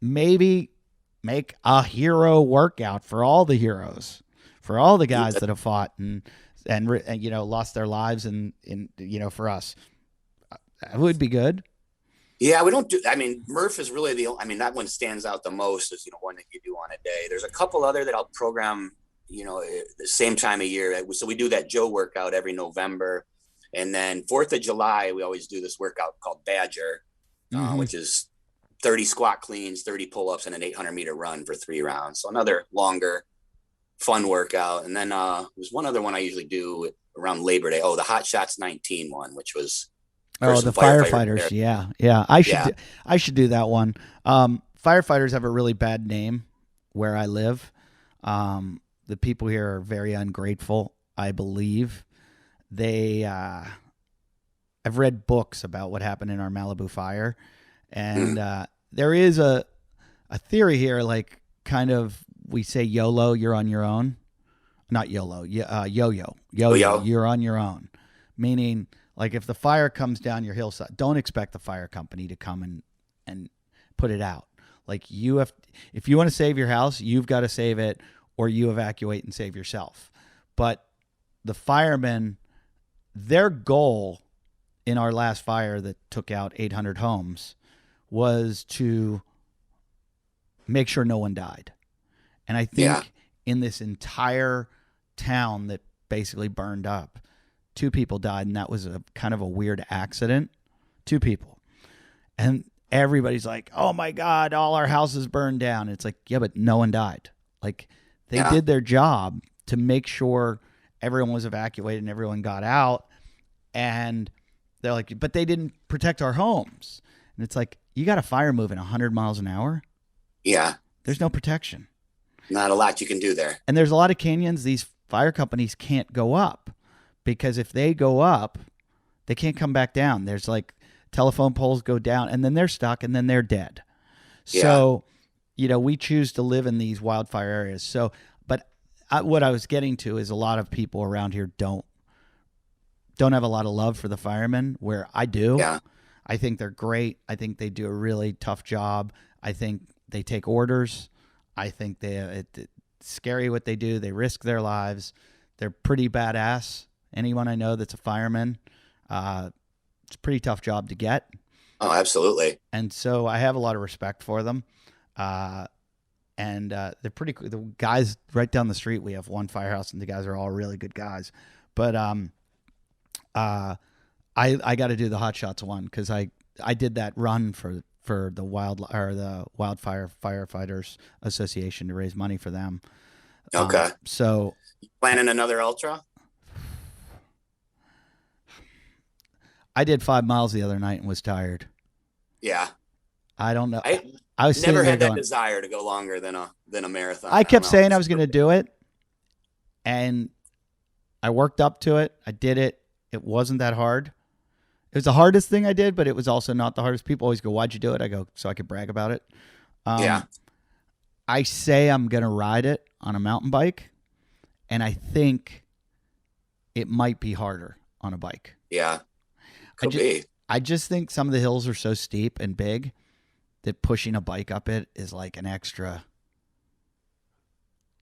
Speaker 1: maybe make a hero workout for all the heroes, for all the guys that have fought and lost their lives and for us. It would be good.
Speaker 2: Yeah, we don't do. Murph is really that one stands out the most as one that you do on a day. There's a couple other that I'll program the same time of year. So we do that Joe workout every November. And then 4th of July, we always do this workout called Badger, which is 30 squat cleans, 30 pull-ups, and an 800-meter run for 3 rounds. So another longer, fun workout. And then there's one other one I usually do around Labor Day. Oh, the Hot Shots 19 one, which was
Speaker 1: the firefighters. Yeah. I should do that one. Firefighters have a really bad name where I live. The people here are very ungrateful, I believe. I've read books about what happened in our Malibu fire, and there is a theory here, like kind of we say YOLO, you're on your own. Not YOLO, yo-yo, you're on your own. Meaning, like if the fire comes down your hillside, don't expect the fire company to come and put it out. Like if you want to save your house, you've got to save it, or you evacuate and save yourself. But the firemen, their goal in our last fire that took out 800 homes was to make sure no one died. And I think in this entire town that basically burned up, 2 people died, and that was a kind of a weird accident. 2 people. And everybody's like, oh my God, all our houses burned down. It's like, yeah, but no one died. Like they did their job to make sure everyone was evacuated and everyone got out. And they're like, but they didn't protect our homes. And it's like, you got a fire moving 100 miles an hour.
Speaker 2: Yeah.
Speaker 1: There's no protection.
Speaker 2: Not a lot you can do there.
Speaker 1: And there's a lot of canyons these fire companies can't go up, because if they go up, they can't come back down. There's like telephone poles go down, and then they're stuck, and then they're dead. So, we choose to live in these wildfire areas. So, but what I was getting to is a lot of people around here don't have a lot of love for the firemen, where I do.
Speaker 2: Yeah.
Speaker 1: I think they're great. I think they do a really tough job. I think they take orders. I think it's scary what they do. They risk their lives. They're pretty badass. Anyone I know that's a fireman, it's a pretty tough job to get.
Speaker 2: Oh, absolutely.
Speaker 1: And so I have a lot of respect for them. And they're pretty cool. The guys right down the street, we have one firehouse, and the guys are all really good guys. But I got to do the Hot Shots one, because I did that run for the Wildfire Firefighters Association to raise money for them.
Speaker 2: Okay.
Speaker 1: So
Speaker 2: planning another ultra?
Speaker 1: I did 5 miles the other night and was tired.
Speaker 2: Yeah.
Speaker 1: I don't know.
Speaker 2: I was never had that desire to go longer than a marathon.
Speaker 1: I kept saying I was going to do it, and I worked up to it. I did it. It wasn't that hard. It was the hardest thing I did, but it was also not the hardest. People always go, why'd you do it? I go, so I could brag about it. I say I'm going to ride it on a mountain bike, and I think it might be harder on a bike.
Speaker 2: Yeah. Could be.
Speaker 1: I just think some of the hills are so steep and big that pushing a bike up it is like an extra,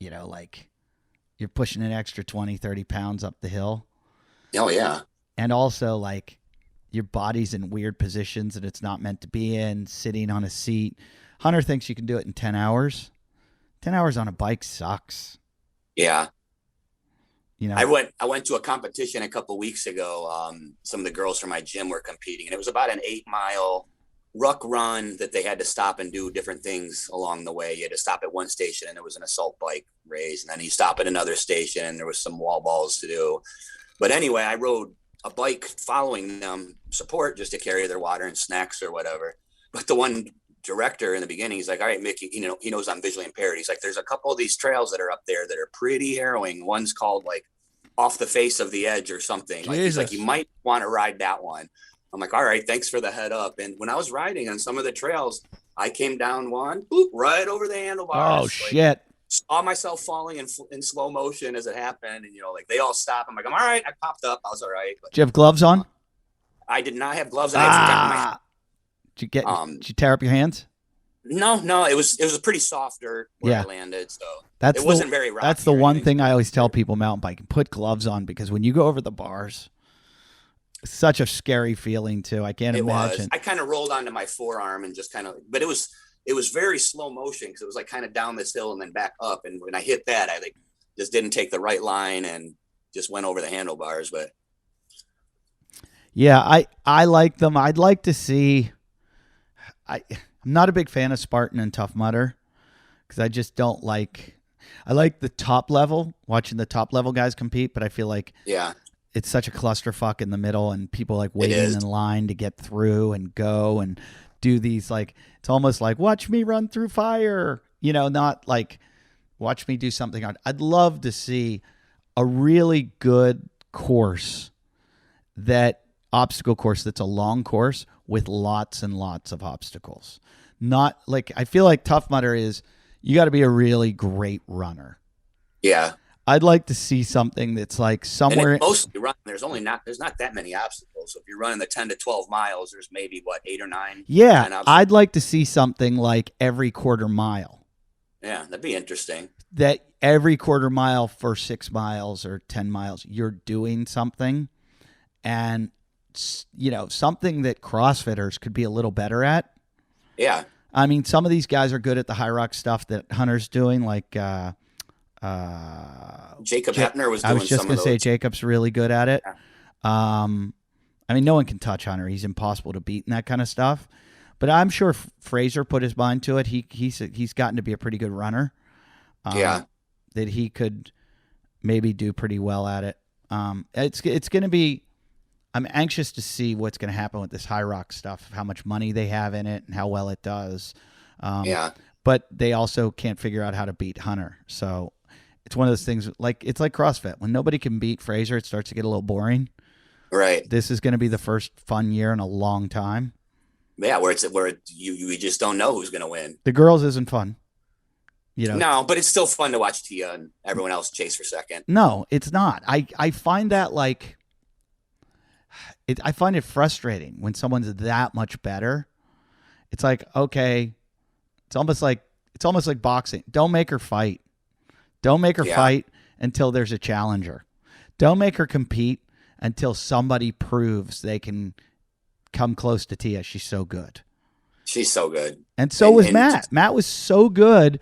Speaker 1: like you're pushing an extra 20, 30 pounds up the hill.
Speaker 2: Oh, yeah.
Speaker 1: And also, like, your body's in weird positions that it's not meant to be in, sitting on a seat. Hunter thinks you can do it in 10 hours. 10 hours on a bike sucks.
Speaker 2: Yeah. I went to a competition a couple weeks ago. Some of the girls from my gym were competing, and it was about an 8-mile ruck run that they had to stop and do different things along the way. You had to stop at one station, and there was an assault bike race, and then you stop at another station, and there was some wall balls to do. But anyway, I rode a bike following them, support, just to carry their water and snacks or whatever. But the one director in the beginning, he's like, all right, Mickey, he knows I'm visually impaired. He's like, there's a couple of these trails that are up there that are pretty harrowing. One's called like Off the Face of the Edge or something. Like, he's like, you might want to ride that one. I'm like, all right, thanks for the head up. And when I was riding on some of the trails, I came down one, boop, right over the handlebars.
Speaker 1: Oh, shit.
Speaker 2: Saw myself falling in slow motion as it happened. And, like, they all stopped. I'm like, I'm all right. I popped up. I was all right. But,
Speaker 1: did you have gloves on?
Speaker 2: I did not have gloves on. I forgot my hand.
Speaker 1: Did you tear up your hands?
Speaker 2: No. It was a pretty soft dirt where I landed. So it wasn't very rocky.
Speaker 1: That's the one thing I always tell people mountain biking, put gloves on, because when you go over the bars, it's such a scary feeling too. I can't imagine.
Speaker 2: I kind of rolled onto my forearm and just kind of, but it was very slow motion, because it was like kind of down this hill and then back up. And when I hit that, I like just didn't take the right line and just went over the handlebars. But
Speaker 1: yeah, I like them. I'd like to see. I'm not a big fan of Spartan and Tough Mudder because I just don't like. I like the top level, watching the top level guys compete, but I feel like it's such a clusterfuck in the middle, and people like waiting in line to get through and go and do these, like, it's almost like watch me run through fire, not like watch me do something hard. I'd love to see a really good course, obstacle course that's a long course with lots and lots of obstacles. Not like, I feel like Tough Mudder is, you got to be a really great runner.
Speaker 2: Yeah.
Speaker 1: I'd like to see something that's like somewhere.
Speaker 2: And mostly run. There's not that many obstacles. So if you're running the 10 to 12 miles, there's maybe 8 or 9.
Speaker 1: Yeah. I'd like to see something like every quarter mile.
Speaker 2: Yeah. That'd be interesting.
Speaker 1: That every quarter mile for 6 miles or 10 miles, you're doing something, and, something that CrossFitters could be a little better at.
Speaker 2: Yeah.
Speaker 1: I mean, some of these guys are good at the high rock stuff that Hunter's doing, like
Speaker 2: Jacob Hepner was doing.
Speaker 1: I was just going to say Jacob's really good at it.
Speaker 2: Yeah.
Speaker 1: I mean, no one can touch Hunter. He's impossible to beat and that kind of stuff. But I'm sure Fraser put his mind to it. He's gotten to be a pretty good runner. That he could maybe do pretty well at it. It's going to be. I'm anxious to see what's going to happen with this high rock stuff, how much money they have in it and how well it does. But they also can't figure out how to beat Hunter. So it's one of those things, it's like CrossFit. When nobody can beat Fraser, it starts to get a little boring.
Speaker 2: Right.
Speaker 1: This is going to be the first fun year in a long time.
Speaker 2: Yeah, where you just don't know who's going to win.
Speaker 1: The girls isn't fun.
Speaker 2: No, but it's still fun to watch Tia and everyone else chase for second.
Speaker 1: No, it's not. I find that I find it frustrating when someone's that much better. It's like, okay, it's almost like boxing. Don't make her fight. Don't make her fight until there's a challenger. Don't make her compete until somebody proves they can come close to Tia. She's so good.
Speaker 2: She's so good.
Speaker 1: And so was Matt. Matt was so good.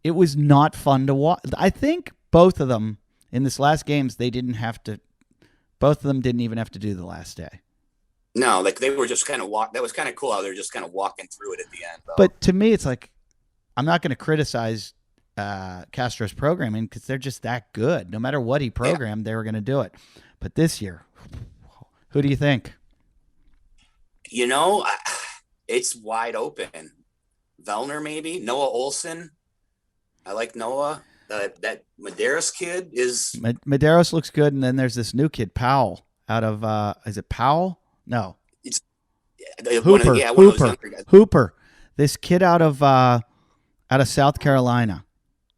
Speaker 1: It was not fun to watch. I think both of them in this last games, both of them didn't even have to do the last day.
Speaker 2: No, they were just kind of that was kind of cool how they were just kind of walking through it at the end, though.
Speaker 1: But to me, it's like, I'm not going to criticize Castro's programming because they're just that good. No matter what he programmed, they were going to do it. But this year, who do you think?
Speaker 2: It's wide open. Vellner, maybe. Noah Olson. I like Noah. That Medeiros kid is...
Speaker 1: Medeiros looks good, and then there's this new kid, Powell, out of... is it Powell? No.
Speaker 2: It's
Speaker 1: Hooper. Hooper. This kid out of South Carolina.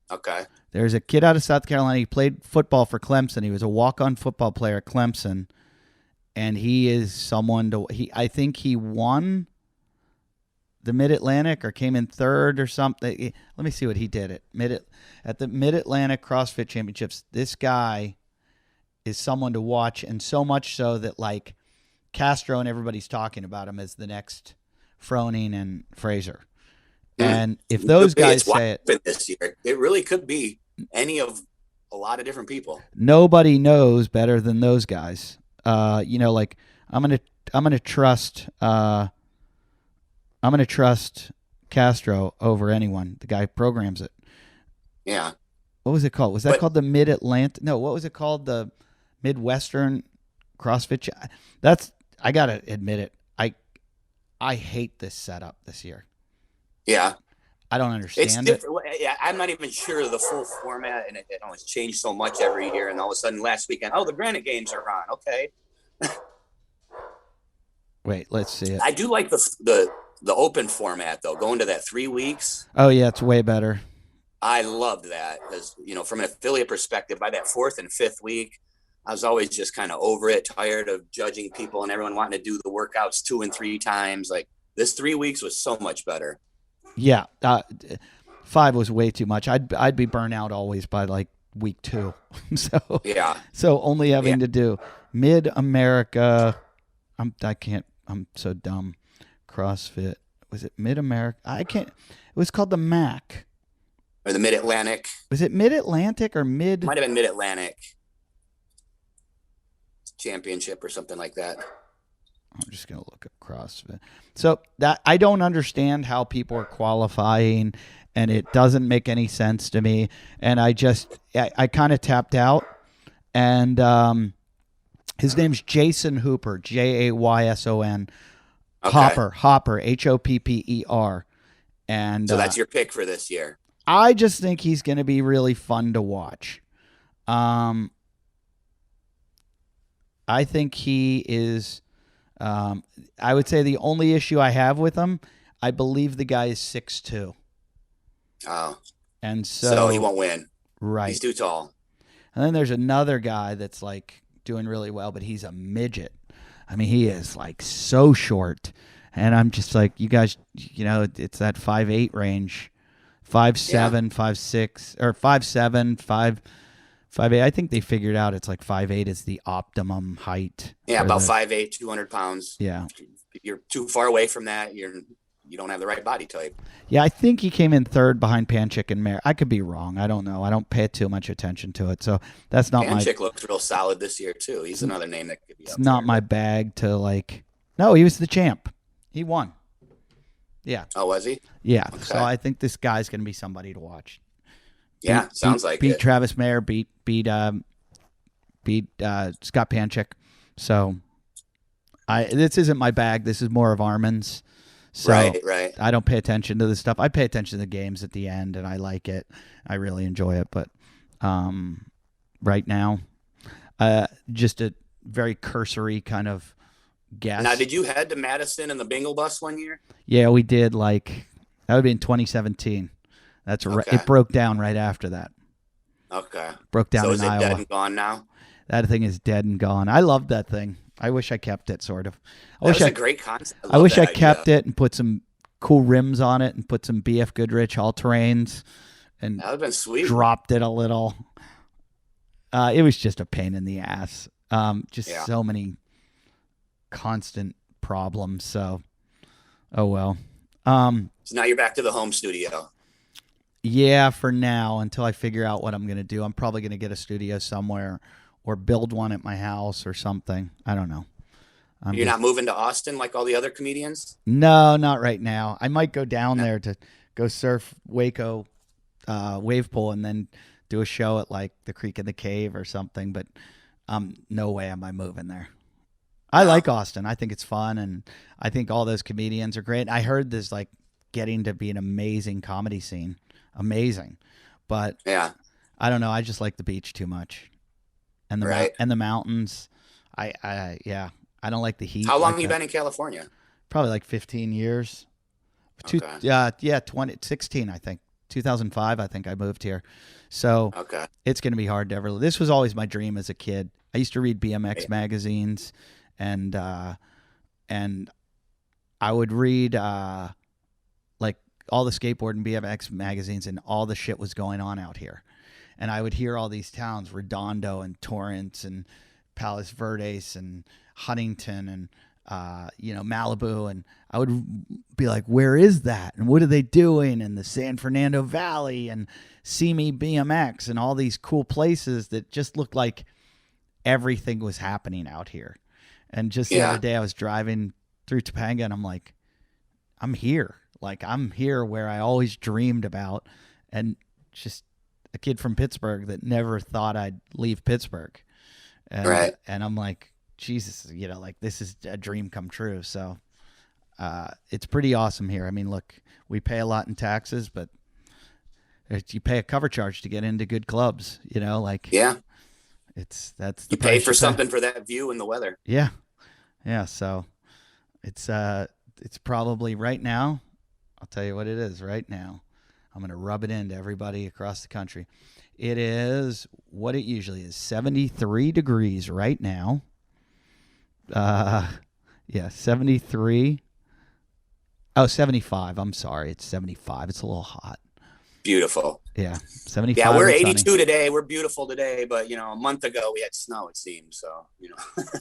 Speaker 2: Okay.
Speaker 1: There's a kid out of South Carolina. He played football for Clemson. He was a walk-on football player at Clemson, and he is someone to... I think he won the Mid-Atlantic or came in third or something. Let me see what he did at the Mid-Atlantic CrossFit Championships. This guy is someone to watch, and so much so that Castro and everybody's talking about him as the next Froning and Fraser. And if those guys say it
Speaker 2: this year, it really could be any of a lot of different people.
Speaker 1: Nobody knows better than those guys. I'm gonna trust Castro over anyone. The guy programs it.
Speaker 2: Yeah.
Speaker 1: What was it called? Was that called the Mid-Atlantic? No, what was it called? The Midwestern CrossFit? I gotta admit it. I hate this setup this year.
Speaker 2: Yeah.
Speaker 1: I don't understand
Speaker 2: it's different. Yeah, I'm not even sure of the full format, and it's changed so much every year. And all of a sudden, last weekend, the Granite Games are on. Okay.
Speaker 1: Wait, let's see it.
Speaker 2: I do like the open format though. Going to that 3 weeks.
Speaker 1: Oh yeah, it's way better.
Speaker 2: I loved that because from an affiliate perspective, by that 4th and 5th week, I was always just kind of over it, tired of judging people and everyone wanting to do the workouts 2 and 3 times. Like this 3 weeks was so much better.
Speaker 1: Yeah, 5 was way too much. I'd be burnt out always by week 2. So only having to do Mid-America. I'm so dumb. CrossFit. Was it Mid-America? I can't. It was called the MAC.
Speaker 2: or the Mid-Atlantic.
Speaker 1: Was it Mid-Atlantic or Mid?
Speaker 2: Might have been Mid-Atlantic Championship or something like that.
Speaker 1: I'm just going to look at CrossFit. So that I don't understand how people are qualifying, and it doesn't make any sense to me. And I kind of tapped out. And his name's Jason Hooper, Jayson.
Speaker 2: Okay.
Speaker 1: Hopper, Hopper. And
Speaker 2: so that's your pick for this year.
Speaker 1: I just think he's going to be really fun to watch. I think he is. I would say the only issue I have with him, I believe the guy is 6'2".
Speaker 2: Oh.
Speaker 1: And
Speaker 2: so he won't win.
Speaker 1: Right.
Speaker 2: He's too tall.
Speaker 1: And then there's another guy that's like doing really well, but he's a midget. I mean, he is like so short. And I'm just like, you guys, it's that 5'8" range. 5'7", 5'6", or 5'7", 5'8". I think they figured out it's like 5'8" is the optimum height.
Speaker 2: Yeah, about 5'8", 200 pounds.
Speaker 1: Yeah.
Speaker 2: If you're too far away from that, you don't have the right body type.
Speaker 1: Yeah, I think he came in third behind Panchik and Mayer. I could be wrong. I don't know. I don't pay too much attention to it. So that's not
Speaker 2: Panchik looks real solid this year, too. He's another name that could be
Speaker 1: It's not my bag to like. No, he was the champ. He won. Yeah.
Speaker 2: Oh, was he?
Speaker 1: Yeah.
Speaker 2: Okay.
Speaker 1: So I think this guy's going to be somebody to watch.
Speaker 2: Yeah, sounds like
Speaker 1: beat
Speaker 2: it.
Speaker 1: Travis Mayer, beat Scott Panchik. So this isn't my bag. This is more of Armin's. So
Speaker 2: right.
Speaker 1: I don't pay attention to this stuff. I pay attention to the games at the end, and I like it. I really enjoy it. But right now, just a very cursory kind of guess.
Speaker 2: Now, did you head to Madison in the Bingle bus one year?
Speaker 1: Yeah, we did. That would be in 2017. That's right.
Speaker 2: Okay.
Speaker 1: It broke down right after that.
Speaker 2: Okay.
Speaker 1: Broke down
Speaker 2: so
Speaker 1: in
Speaker 2: is it
Speaker 1: Iowa.
Speaker 2: dead and gone now?
Speaker 1: That thing is dead and gone. I loved that thing. I wish I kept it, sort of.
Speaker 2: That was a great concept.
Speaker 1: I wish I kept it and put some cool rims on it and put some BF Goodrich all-terrains and
Speaker 2: that would have been sweet.
Speaker 1: Dropped it a little. It was just a pain in the ass. So many constant problems. So, oh well.
Speaker 2: So now you're back to the home studio.
Speaker 1: Yeah, for now, until I figure out what I'm going to do. I'm probably going to get a studio somewhere or build one at my house or something. I don't know.
Speaker 2: You're not moving to Austin like all the other comedians?
Speaker 1: No, not right now. I might go down there to go surf Waco wave pool and then do a show at like the Creek in the Cave or something. But no way am I moving there. I like Austin. I think it's fun, and I think all those comedians are great. I heard there's like getting to be an amazing comedy scene. Amazing. But
Speaker 2: yeah,
Speaker 1: I don't know. I just like the beach too much. And the mountains. I don't like the heat.
Speaker 2: How long have you been in California?
Speaker 1: Probably like 15 years.
Speaker 2: Okay.
Speaker 1: 2016, I think. 2005, I think I moved here. So it's going to be hard to ever. This was always my dream as a kid. I used to read BMX magazines, and I would read like all the skateboard and BMX magazines, and all the shit was going on out here. And I would hear all these towns, Redondo and Torrance and Palos Verdes and Huntington and Malibu, and I would be like, where is that? And what are they doing? And the San Fernando Valley and Simi BMX and all these cool places that just looked like everything was happening out here. And just the other day I was driving through Topanga and I'm like, I'm here. Like, I'm here where I always dreamed about, and just a kid from Pittsburgh that never thought I'd leave Pittsburgh. And I'm like, Jesus, like this is a dream come true. So it's pretty awesome here. I mean, look, we pay a lot in taxes, but you pay a cover charge to get into good clubs, that's the
Speaker 2: you pay for something for that view and the weather.
Speaker 1: Yeah. So it's probably right now. I'll tell you what it is right now. I'm going to rub it into everybody across the country. It is what it usually is, 73 degrees right now. 73. Oh, 75. I'm sorry. It's 75. It's a little hot.
Speaker 2: Beautiful.
Speaker 1: Yeah. 75.
Speaker 2: Yeah, we're 82 today. We're beautiful today, but a month ago we had snow, it seems. So,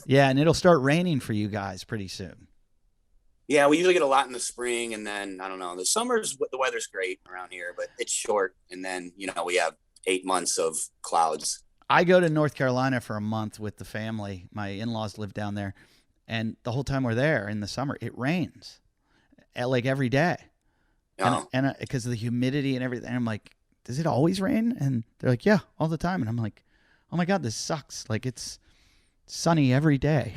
Speaker 1: Yeah, and it'll start raining for you guys pretty soon.
Speaker 2: Yeah, we usually get a lot in the spring, and then I don't know. The summers, the weather's great around here, but it's short, and then we have 8 months of clouds.
Speaker 1: I go to North Carolina for a month with the family. My in-laws live down there, and the whole time we're there in the summer, it rains like every day,
Speaker 2: Oh,
Speaker 1: and because of the humidity and everything. And I'm like, does it always rain? And they're like, yeah, all the time. And I'm like, oh my god, this sucks. Like it's sunny every day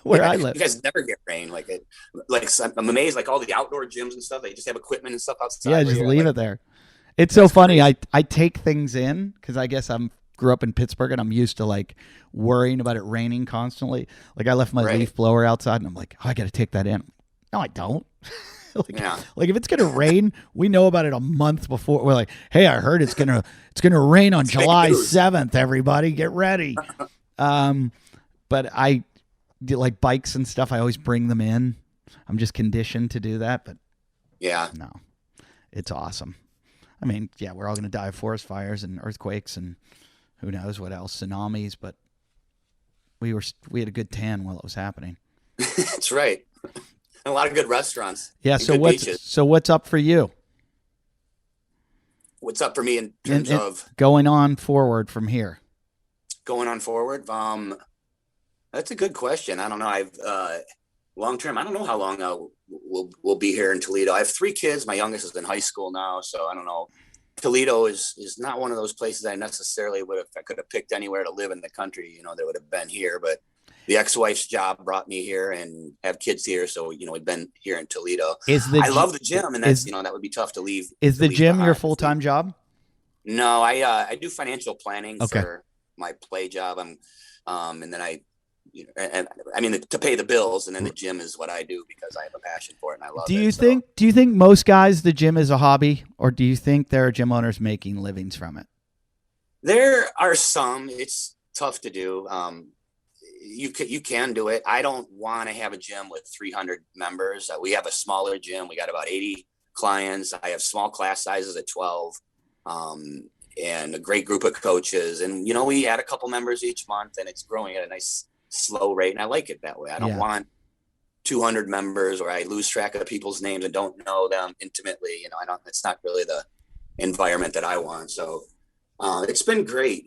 Speaker 1: where
Speaker 2: yeah,
Speaker 1: I live.
Speaker 2: you guys never get rain I'm amazed. Like all the outdoor gyms and stuff, they just have equipment and stuff
Speaker 1: Yeah,
Speaker 2: outside. Where
Speaker 1: just
Speaker 2: you're
Speaker 1: leave
Speaker 2: like,
Speaker 1: it there. It's so
Speaker 2: that's
Speaker 1: funny.
Speaker 2: crazy.
Speaker 1: I take things in because I guess I'm grew up in Pittsburgh and I'm used to like worrying about it raining constantly. Like I left my
Speaker 2: Right?
Speaker 1: leaf blower outside and I'm like, oh, I got to take that in. No, I don't. like,
Speaker 2: Yeah.
Speaker 1: like if it's gonna rain, we know about it a month before. We're like, hey, I heard it's gonna rain on
Speaker 2: It's fake
Speaker 1: July
Speaker 2: news.
Speaker 1: 7th. Everybody, get ready. Um, but I do like bikes and stuff. I always bring them in. I'm just conditioned to do that. But
Speaker 2: Yeah.
Speaker 1: no, it's awesome. I mean, yeah, we're all gonna die of forest fires and earthquakes and who knows what else, tsunamis. But we had a good tan while it was happening.
Speaker 2: That's right. And a lot of good restaurants.
Speaker 1: Yeah.
Speaker 2: And
Speaker 1: So
Speaker 2: good beaches.
Speaker 1: what's up for you?
Speaker 2: What's up for me in terms of
Speaker 1: Going on forward from here?
Speaker 2: going on forward? That's a good question. I don't know. I've long term. I don't know how long we'll be here in Toledo. I have 3 kids. My youngest is in high school now, so I don't know. Toledo is not one of those places I necessarily would have. If I could have picked anywhere to live in the country, that would have been here. But the ex-wife's job brought me here, and have kids here, so we've been here in Toledo. I love the gym, and that's that would be tough to leave.
Speaker 1: Is the gym your
Speaker 2: behind.
Speaker 1: full-time job?
Speaker 2: No, I do financial planning
Speaker 1: Okay.
Speaker 2: for my play job. And then I mean to pay the bills, and then the gym is what I do because I have a passion for it and I love it.
Speaker 1: Do you think most guys the gym is a hobby, or do you think there are gym owners making livings from it?
Speaker 2: There are some. It's tough to do. You can do it. I don't want to have a gym with 300 members. We have a smaller gym. We got about 80 clients. I have small class sizes at 12. And a great group of coaches. And, we add a couple members each month, and it's growing at a nice slow rate. And I like it that way. I don't want 200 members or I lose track of people's names and don't know them intimately. It's not really the environment that I want. So it's been great,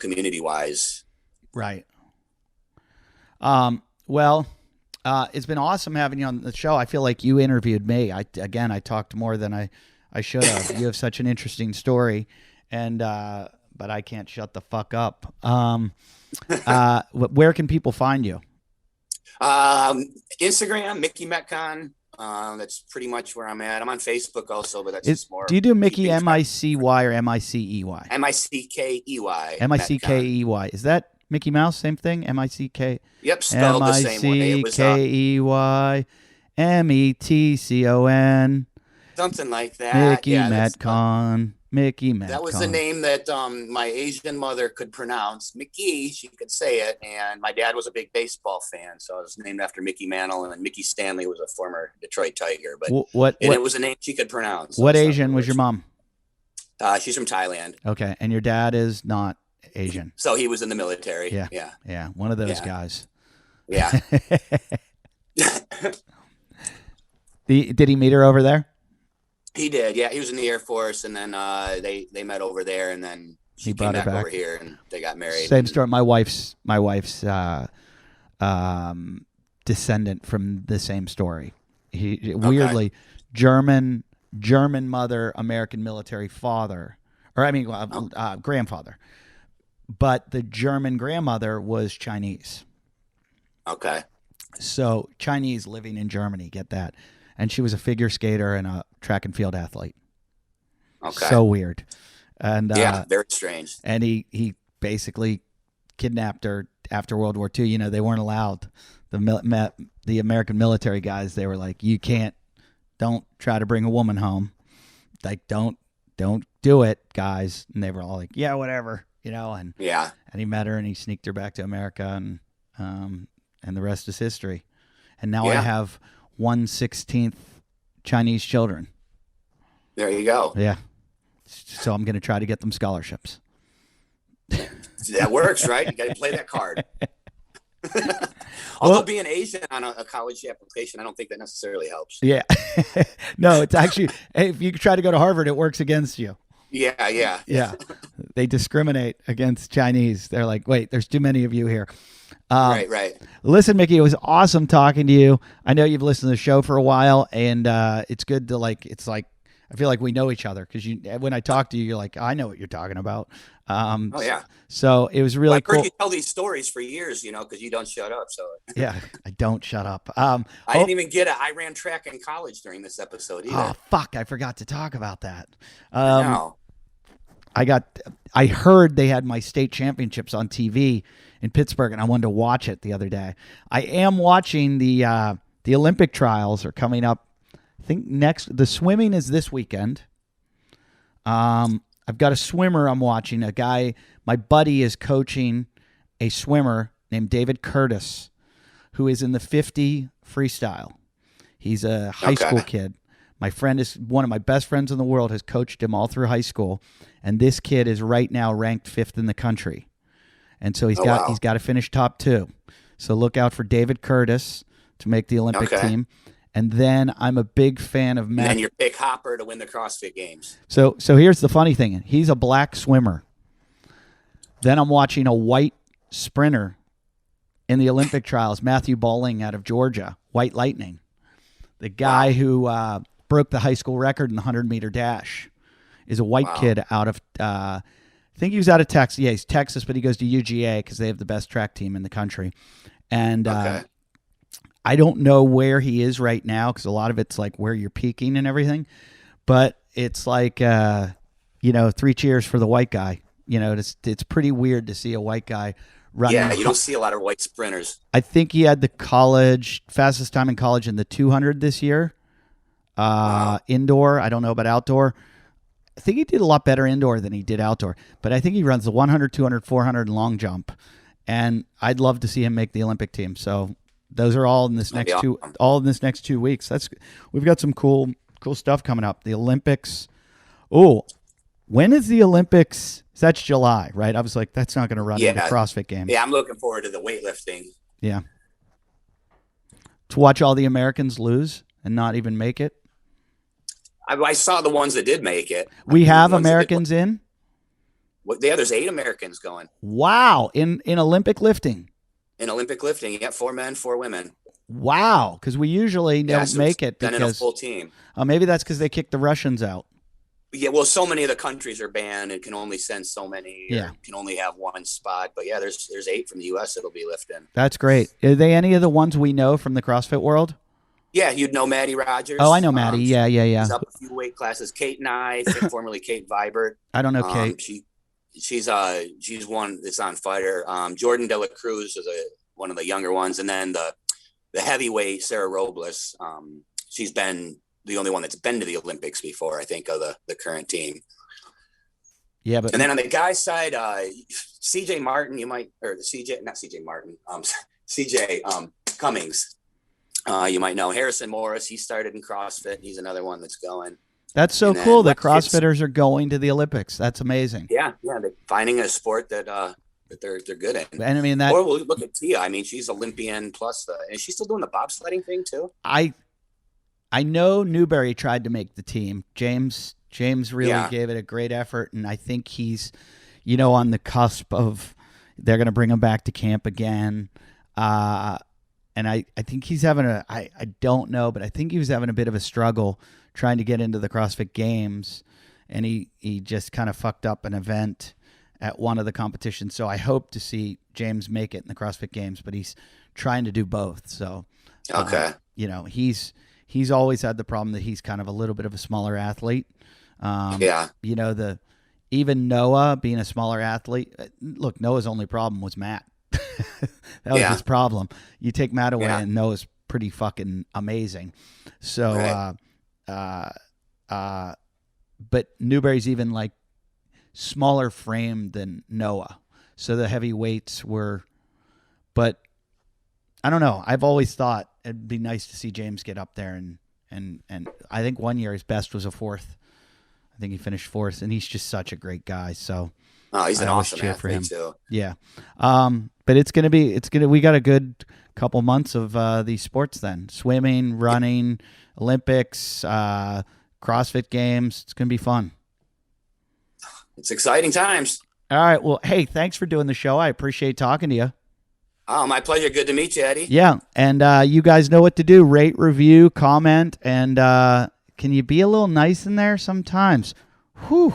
Speaker 2: community wise.
Speaker 1: Right. Well, it's been awesome having you on the show. I feel like you interviewed me. I talked more than I should have. You have such an interesting story, and but I can't shut the fuck up. Where can people find you?
Speaker 2: Instagram, Mickey Metcon. That's pretty much where I'm at. I'm on Facebook also, but that's just more.
Speaker 1: Do you do Mickey Micy or Mickey?
Speaker 2: Mickey.
Speaker 1: Mickey. Is that Mickey Mouse? Same thing. Mick.
Speaker 2: Yep, spelled the same way. It was
Speaker 1: Mickey Metcon.
Speaker 2: Something like that.
Speaker 1: Mickey Metcon. Mickey Metcon.
Speaker 2: That was the name that my Asian mother could pronounce. Mickey, she could say it. And my dad was a big baseball fan, so I was named after Mickey Mantle. And Mickey Stanley was a former Detroit Tiger. But it was a name she could pronounce.
Speaker 1: What Asian was your mom?
Speaker 2: She's from Thailand.
Speaker 1: Okay, and your dad is not Asian.
Speaker 2: So he was in the military.
Speaker 1: Yeah. One of those guys.
Speaker 2: Yeah.
Speaker 1: Did he meet her over there?
Speaker 2: He did. Yeah, he was in the Air Force, and then they met over there, and then she came back over here, and they got married.
Speaker 1: Same story. My wife's descendant from the same story. He weirdly German mother, American military father, grandfather. But the German grandmother was Chinese.
Speaker 2: Okay.
Speaker 1: So Chinese living in Germany, get that. And she was a figure skater and a track and field athlete.
Speaker 2: Okay.
Speaker 1: So weird. And
Speaker 2: very strange.
Speaker 1: And he basically kidnapped her after World War II. They weren't allowed. The American military guys, they were like, don't try to bring a woman home. Like, don't do it, guys. And they were all like, yeah, whatever. And he met her and he sneaked her back to America, and the rest is history. And now I have 1/16 Chinese children.
Speaker 2: There you go.
Speaker 1: Yeah. So I'm going to try to get them scholarships.
Speaker 2: That works, right? You got to play that card. Although being Asian on a college application, I don't think that necessarily helps.
Speaker 1: Yeah. No, it's actually, hey, if you try to go to Harvard, it works against you.
Speaker 2: Yeah.
Speaker 1: They discriminate against Chinese. They're like, wait, there's too many of you here.
Speaker 2: Right.
Speaker 1: Listen, Mickey, it was awesome talking to you. I know you've listened to the show for a while, and it's good to I feel like we know each other because when I talk to you, you're like, I know what you're talking about.
Speaker 2: Oh yeah.
Speaker 1: So it was really
Speaker 2: cool.
Speaker 1: I've
Speaker 2: heard you tell these stories for years, because you don't shut up. So
Speaker 1: yeah, I don't shut up.
Speaker 2: I didn't even get it. I ran track in college during this episode either.
Speaker 1: Oh fuck, I forgot to talk about that.
Speaker 2: I know.
Speaker 1: I heard they had my state championships on TV in Pittsburgh, and I wanted to watch it the other day. I am watching the Olympic trials are coming up. I think the swimming is this weekend. I've got a swimmer I'm watching. A guy, my buddy is coaching a swimmer named David Curtis, who is in the 50 freestyle. He's a high school kid. My friend is one of my best friends in the world, has coached him all through high school. And this kid is right now ranked 5th in the country. And so he's got to finish top 2. So look out for David Curtis to make the Olympic team. And then I'm a big fan of Matt.
Speaker 2: And your pick Hopper to win the CrossFit Games.
Speaker 1: So here's the funny thing. He's a black swimmer. Then I'm watching a white sprinter in the Olympic trials, Matthew Bowling out of Georgia, White Lightning. The guy who broke the high school record in the 100-meter dash is a white kid out of, I think he was out of Texas. Yeah, he's Texas, but he goes to UGA because they have the best track team in the country. And I don't know where he is right now because a lot of it's like where you're peaking and everything. But it's like, 3 cheers for the white guy. It's pretty weird to see a white guy running.
Speaker 2: Yeah, you don't see a lot of white sprinters.
Speaker 1: I think he had the fastest time in college in the 200 this year. Indoor. I don't know about outdoor. I think he did a lot better indoor than he did outdoor. But I think he runs the 100, 200, 400 and long jump. And I'd love to see him make the Olympic team. So those are all in this next 2 weeks. We've got some cool stuff coming up. The Olympics. Oh, when is the Olympics? That's July, right? I was like, that's not going to run into CrossFit Games.
Speaker 2: Yeah, I'm looking forward to the weightlifting.
Speaker 1: Yeah. To watch all the Americans lose and not even make it.
Speaker 2: I saw the ones that did make it.
Speaker 1: We have Americans in?
Speaker 2: Yeah, there's 8 Americans going.
Speaker 1: Wow. In Olympic lifting?
Speaker 2: In Olympic lifting, you got 4 men, 4 women.
Speaker 1: Wow. Because we usually don't make it.
Speaker 2: Then in a full team.
Speaker 1: Maybe that's because they kicked the Russians out.
Speaker 2: Yeah, well, so many of the countries are banned and can only send so many.
Speaker 1: Yeah.
Speaker 2: Can only have one spot. But yeah, there's 8 from the U.S. that'll be lifting.
Speaker 1: That's great. Are they any of the ones we know from the CrossFit world?
Speaker 2: Yeah, you'd know Maddie Rogers.
Speaker 1: Oh, I know Maddie. Yeah.
Speaker 2: She's up a few weight classes. Kate and I, formerly Kate Vibert.
Speaker 1: I don't know Kate.
Speaker 2: She's one that's on Fighter. Jordan De La Cruz is one of the younger ones, and then the heavyweight Sarah Robles. She's been the only one that's been to the Olympics before, I think, of the current team.
Speaker 1: Yeah, but
Speaker 2: and then on the guys' side, CJ Martin, CJ Cummings. You might know Harrison Morris. He started in CrossFit. He's another one that's going.
Speaker 1: That's so cool that CrossFitters are going to the Olympics. That's amazing.
Speaker 2: Yeah, they're finding a sport that they're good at.
Speaker 1: And I mean that.
Speaker 2: Or we'll look at Tia. I mean, she's Olympian plus is she still doing the bobsledding thing too?
Speaker 1: I know Newberry tried to make the team. James really gave it a great effort, and I think he's, on the cusp of they're going to bring him back to camp again. And I think he's having I don't know, but I think he was having a bit of a struggle trying to get into the CrossFit Games, and he just kind of fucked up an event at one of the competitions. So I hope to see James make it in the CrossFit Games, but he's trying to do both. So, he's always had the problem that he's kind of a little bit of a smaller athlete. Even Noah being a smaller athlete. Look, Noah's only problem was Matt. That was his problem. You take Matt away, and Noah's pretty fucking amazing. So, but Newberry's even like smaller frame than Noah. So the heavy weights were, but I don't know. I've always thought it'd be nice to see James get up there, and I think one year his best was a 4th. I think he finished 4th, and he's just such a great guy. So
Speaker 2: he's an awesome athlete too.
Speaker 1: Yeah. But we got a good couple months of these sports then. Swimming, running, Olympics, CrossFit games. It's going to be fun.
Speaker 2: It's exciting times.
Speaker 1: All right. Well, hey, thanks for doing the show. I appreciate talking to you.
Speaker 2: Oh, my pleasure. Good to meet you, Eddie.
Speaker 1: Yeah. And you guys know what to do. Rate, review, comment, and can you be a little nice in there sometimes? Whew.